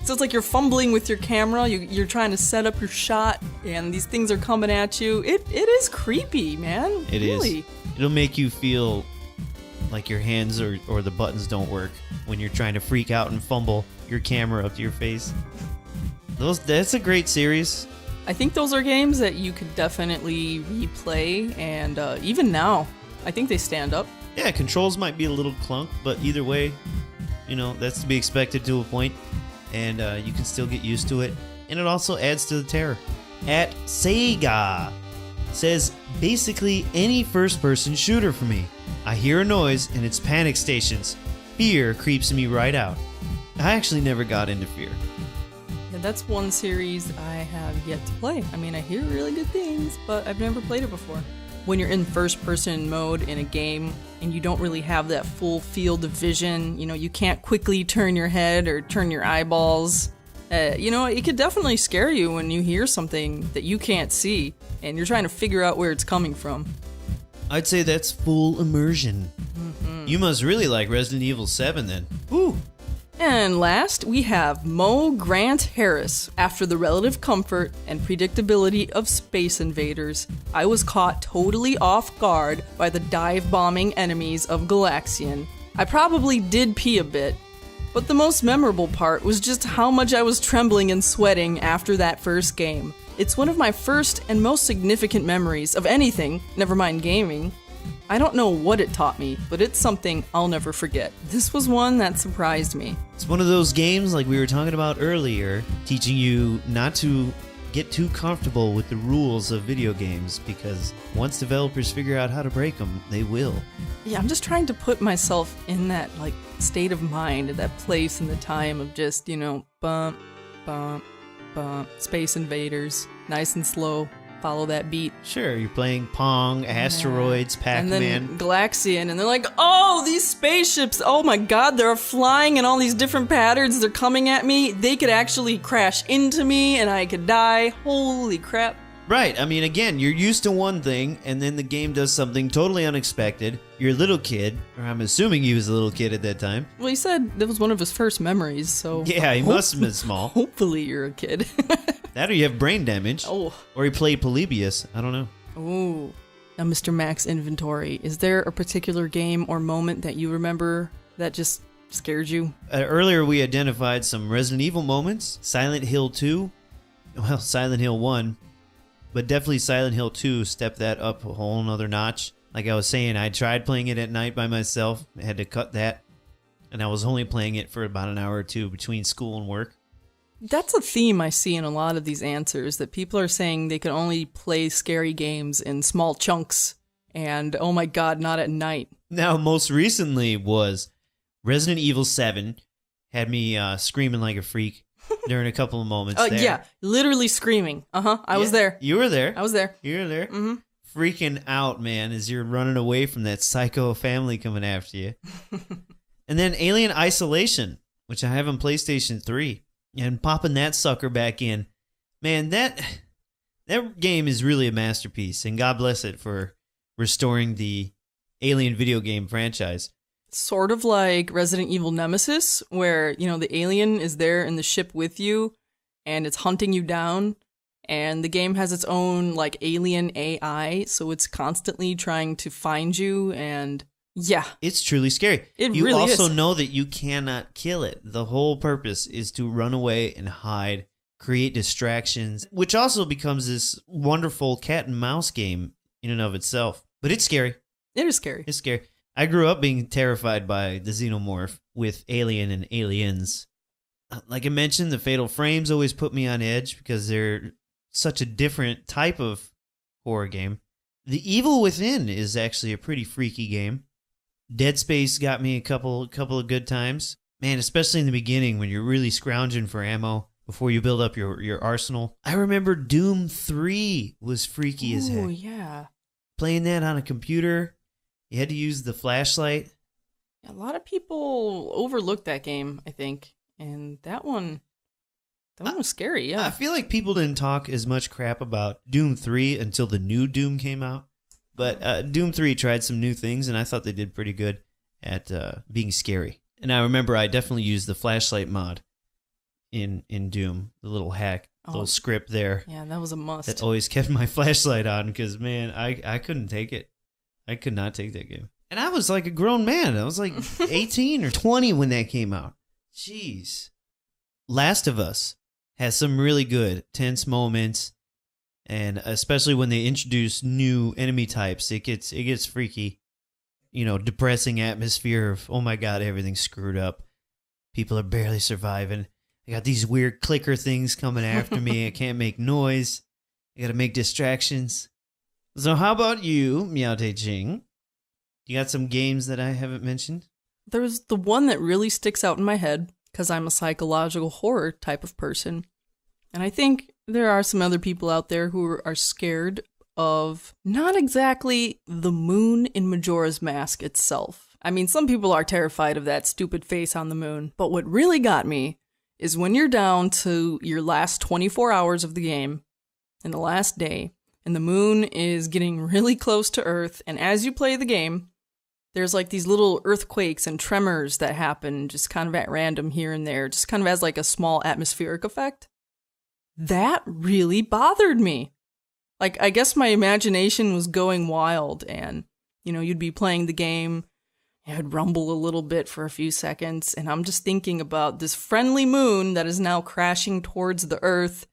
So it's like you're fumbling with your camera, you're trying to set up your shot, and these things are coming at you. It is creepy, man. It really is. It'll make you feel like your hands or the buttons don't work when you're trying to freak out and fumble your camera up to your face. That's a great series. I think those are games that you could definitely replay, and even now, I think they stand up. Yeah, controls might be a little clunk, but either way, that's to be expected to a point. And you can still get used to it. And it also adds to the terror. At Sega says, basically any first-person shooter for me. I hear a noise and it's panic stations. Fear creeps me right out. I actually never got into Fear. Yeah, that's one series I have yet to play. I mean, I hear really good things, but I've never played it before. When you're in first-person mode in a game and you don't really have that full field of vision, you can't quickly turn your head or turn your eyeballs. It could definitely scare you when you hear something that you can't see and you're trying to figure out where it's coming from. I'd say that's full immersion. Mm-hmm. You must really like Resident Evil 7 then. Woo! And last, we have Mo Grant Harris. After the relative comfort and predictability of Space Invaders, I was caught totally off guard by the dive-bombing enemies of Galaxian. I probably did pee a bit, but the most memorable part was just how much I was trembling and sweating after that first game. It's one of my first and most significant memories of anything, never mind gaming. I don't know what it taught me, but it's something I'll never forget. This was one that surprised me. It's one of those games like we were talking about earlier, teaching you not to get too comfortable with the rules of video games, because once developers figure out how to break them, they will. Yeah, I'm just trying to put myself in that state of mind, that place and the time of just, bump, bump, bump, Space Invaders, nice and slow. Follow that beat. Sure, you're playing Pong, Asteroids, Pac-Man. And then Galaxian, and they're like, oh, these spaceships, oh my god, they're flying in all these different patterns, they're coming at me, they could actually crash into me, and I could die, holy crap. Right, I mean, again, you're used to one thing, and then the game does something totally unexpected. You're a little kid, or I'm assuming he was a little kid at that time. Well, he said that was one of his first memories, so... Yeah, he must have been small. Hopefully you're a kid. That or you have brain damage. Oh. Or he played Polybius. I don't know. Ooh. Now, Mr. Max Inventory, is there a particular game or moment that you remember that just scared you? Earlier we identified some Resident Evil moments. Silent Hill 2. Well, Silent Hill 1. But definitely Silent Hill 2 stepped that up a whole nother notch. Like I was saying, I tried playing it at night by myself. I had to cut that. And I was only playing it for about an hour or two between school and work. That's a theme I see in a lot of these answers, that people are saying they can only play scary games in small chunks, and oh my god, not at night. Now, most recently was Resident Evil 7 had me screaming like a freak during a couple of moments there. Yeah, literally screaming. I was there. You were there. I was there. You were there. Mm-hmm. Freaking out, man, as you're running away from that psycho family coming after you. And then Alien Isolation, which I have on PlayStation 3, and popping that sucker back in. Man, that game is really a masterpiece, and God bless it for restoring the Alien video game franchise. Sort of like Resident Evil Nemesis, where, the alien is there in the ship with you, and it's hunting you down, and the game has its own, like, alien AI, so it's constantly trying to find you, and yeah. It's truly scary. You really also is. know that you cannot kill it. The whole purpose is to run away and hide, create distractions, which also becomes this wonderful cat and mouse game in and of itself. But it's scary. It is scary. It's scary. I grew up being terrified by the xenomorph with Alien and Aliens. Like I mentioned, the Fatal Frames always put me on edge because they're such a different type of horror game. The Evil Within is actually a pretty freaky game. Dead Space got me a couple of good times. Man, especially in the beginning when you're really scrounging for ammo before you build up your arsenal. I remember Doom 3 was freaky as heck. Oh, yeah. Playing that on a computer, you had to use the flashlight. A lot of people overlooked that game, I think. And that one was scary, yeah. I feel like people didn't talk as much crap about Doom 3 until the new Doom came out. But Doom 3 tried some new things, and I thought they did pretty good at being scary. And I remember I definitely used the flashlight mod in Doom, the little hack, little script there. Yeah, that was a must. That always kept my flashlight on because, man, I couldn't take it. I could not take that game. And I was like a grown man. I was like 18 or 20 when that came out. Jeez. Last of Us has some really good tense moments. And especially when they introduce new enemy types, it gets freaky. Depressing atmosphere of, oh my God, everything's screwed up. People are barely surviving. I got these weird clicker things coming after me. I can't make noise. I got to make distractions. So how about you, Meowte Ching? You got some games that I haven't mentioned? There's the one that really sticks out in my head, because I'm a psychological horror type of person. And I think there are some other people out there who are scared of not exactly the moon in Majora's Mask itself. I mean, some people are terrified of that stupid face on the moon, but what really got me is when you're down to your last 24 hours of the game, in the last day, and the moon is getting really close to Earth, and as you play the game, there's like these little earthquakes and tremors that happen just kind of at random here and there, just kind of as like a small atmospheric effect. That really bothered me. Like, I guess my imagination was going wild, and, you'd be playing the game, it'd rumble a little bit for a few seconds, and I'm just thinking about this friendly moon that is now crashing towards the Earth,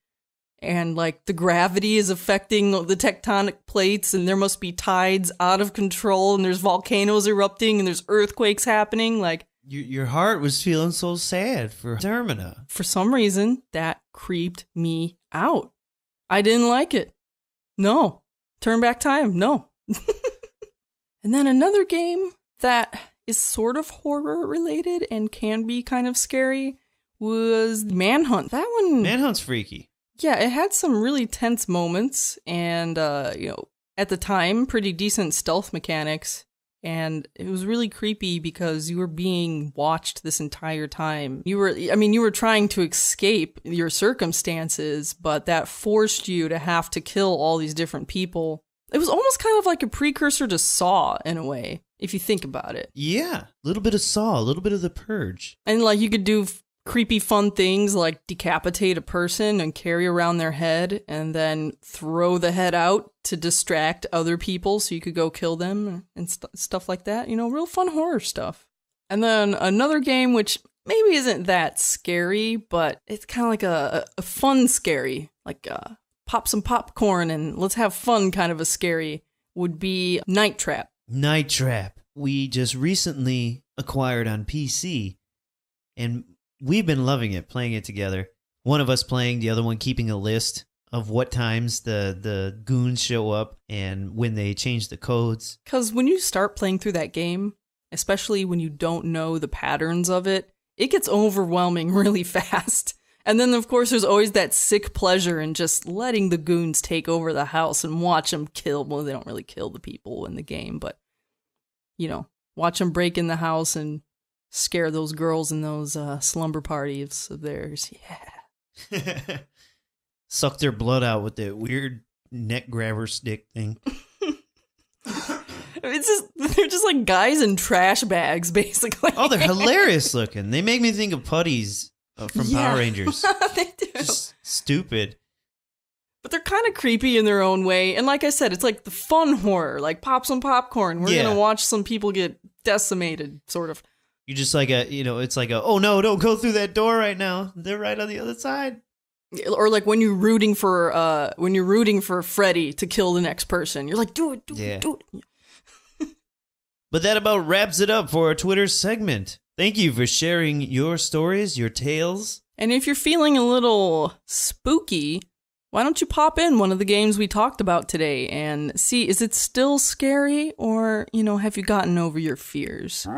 and, like, the gravity is affecting the tectonic plates, and there must be tides out of control, and there's volcanoes erupting, and there's earthquakes happening, like... Your heart was feeling so sad for Termina. For some reason, that creeped me out. I didn't like it. No. Turn back time. No. And then another game that is sort of horror related and can be kind of scary was Manhunt. That one... Manhunt's freaky. Yeah, it had some really tense moments and, at the time, pretty decent stealth mechanics. And it was really creepy because you were being watched this entire time. You were trying to escape your circumstances, but that forced you to have to kill all these different people. It was almost kind of like a precursor to Saw in a way, if you think about it. Yeah, a little bit of Saw, a little bit of The Purge. And like you could do creepy fun things like decapitate a person and carry around their head and then throw the head out to distract other people so you could go kill them and stuff like that. Real fun horror stuff. And then another game which maybe isn't that scary, but it's kind of like a fun scary, like pop some popcorn and let's have fun kind of a scary, would be Night Trap. Night Trap. We just recently acquired on PC, and we've been loving it, playing it together. one of us playing, the other one keeping a list of what times the goons show up and when they change the codes. Because when you start playing through that game, especially when you don't know the patterns of it, it gets overwhelming really fast. And then, of course, there's always that sick pleasure in just letting the goons take over the house and watch them kill. Well, they don't really kill the people in the game, but, you know, watch them break in the house and scare those girls in those slumber parties of theirs. Yeah. Suck their blood out with that weird neck grabber stick thing. They're just like guys in trash bags, basically. Oh, they're hilarious looking. They make me think of putties from Power Rangers. They do. Just stupid. But they're kind of creepy in their own way. And like I said, it's like the fun horror, like pop some popcorn. We're going to watch some people get decimated, sort of. You just like it's like oh no, don't go through that door right now. They're right on the other side. Or like when you're rooting for Freddy to kill the next person. You're like, do it. But that about wraps it up for our Twitter segment. Thank you for sharing your stories, your tales. And if you're feeling a little spooky, why don't you pop in one of the games we talked about today and see, is it still scary or, have you gotten over your fears?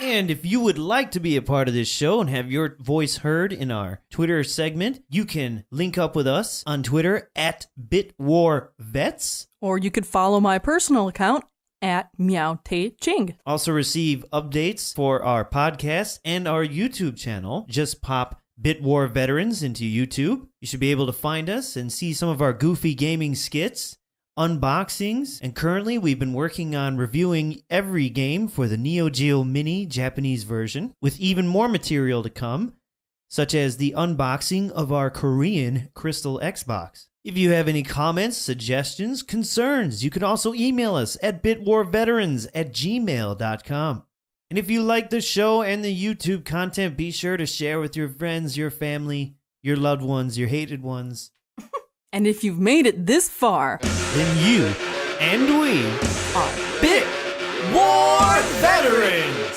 And if you would like to be a part of this show and have your voice heard in our Twitter segment, you can link up with us on Twitter at BitWarVets. Or you could follow my personal account at MeowTeChing. Also receive updates for our podcast and our YouTube channel. Just pop BitWar Veterans into YouTube. You should be able to find us and see some of our goofy gaming skits, unboxings, and currently we've been working on reviewing every game for the Neo Geo Mini Japanese version, with even more material to come, such as the unboxing of our Korean Crystal Xbox. If you have any comments, suggestions, concerns, you can also email us at bitwarveterans@gmail.com. And if you like the show and the YouTube content, be sure to share with your friends, your family, your loved ones, your hated ones. And if you've made it this far, then you and we are Bit War Veterans!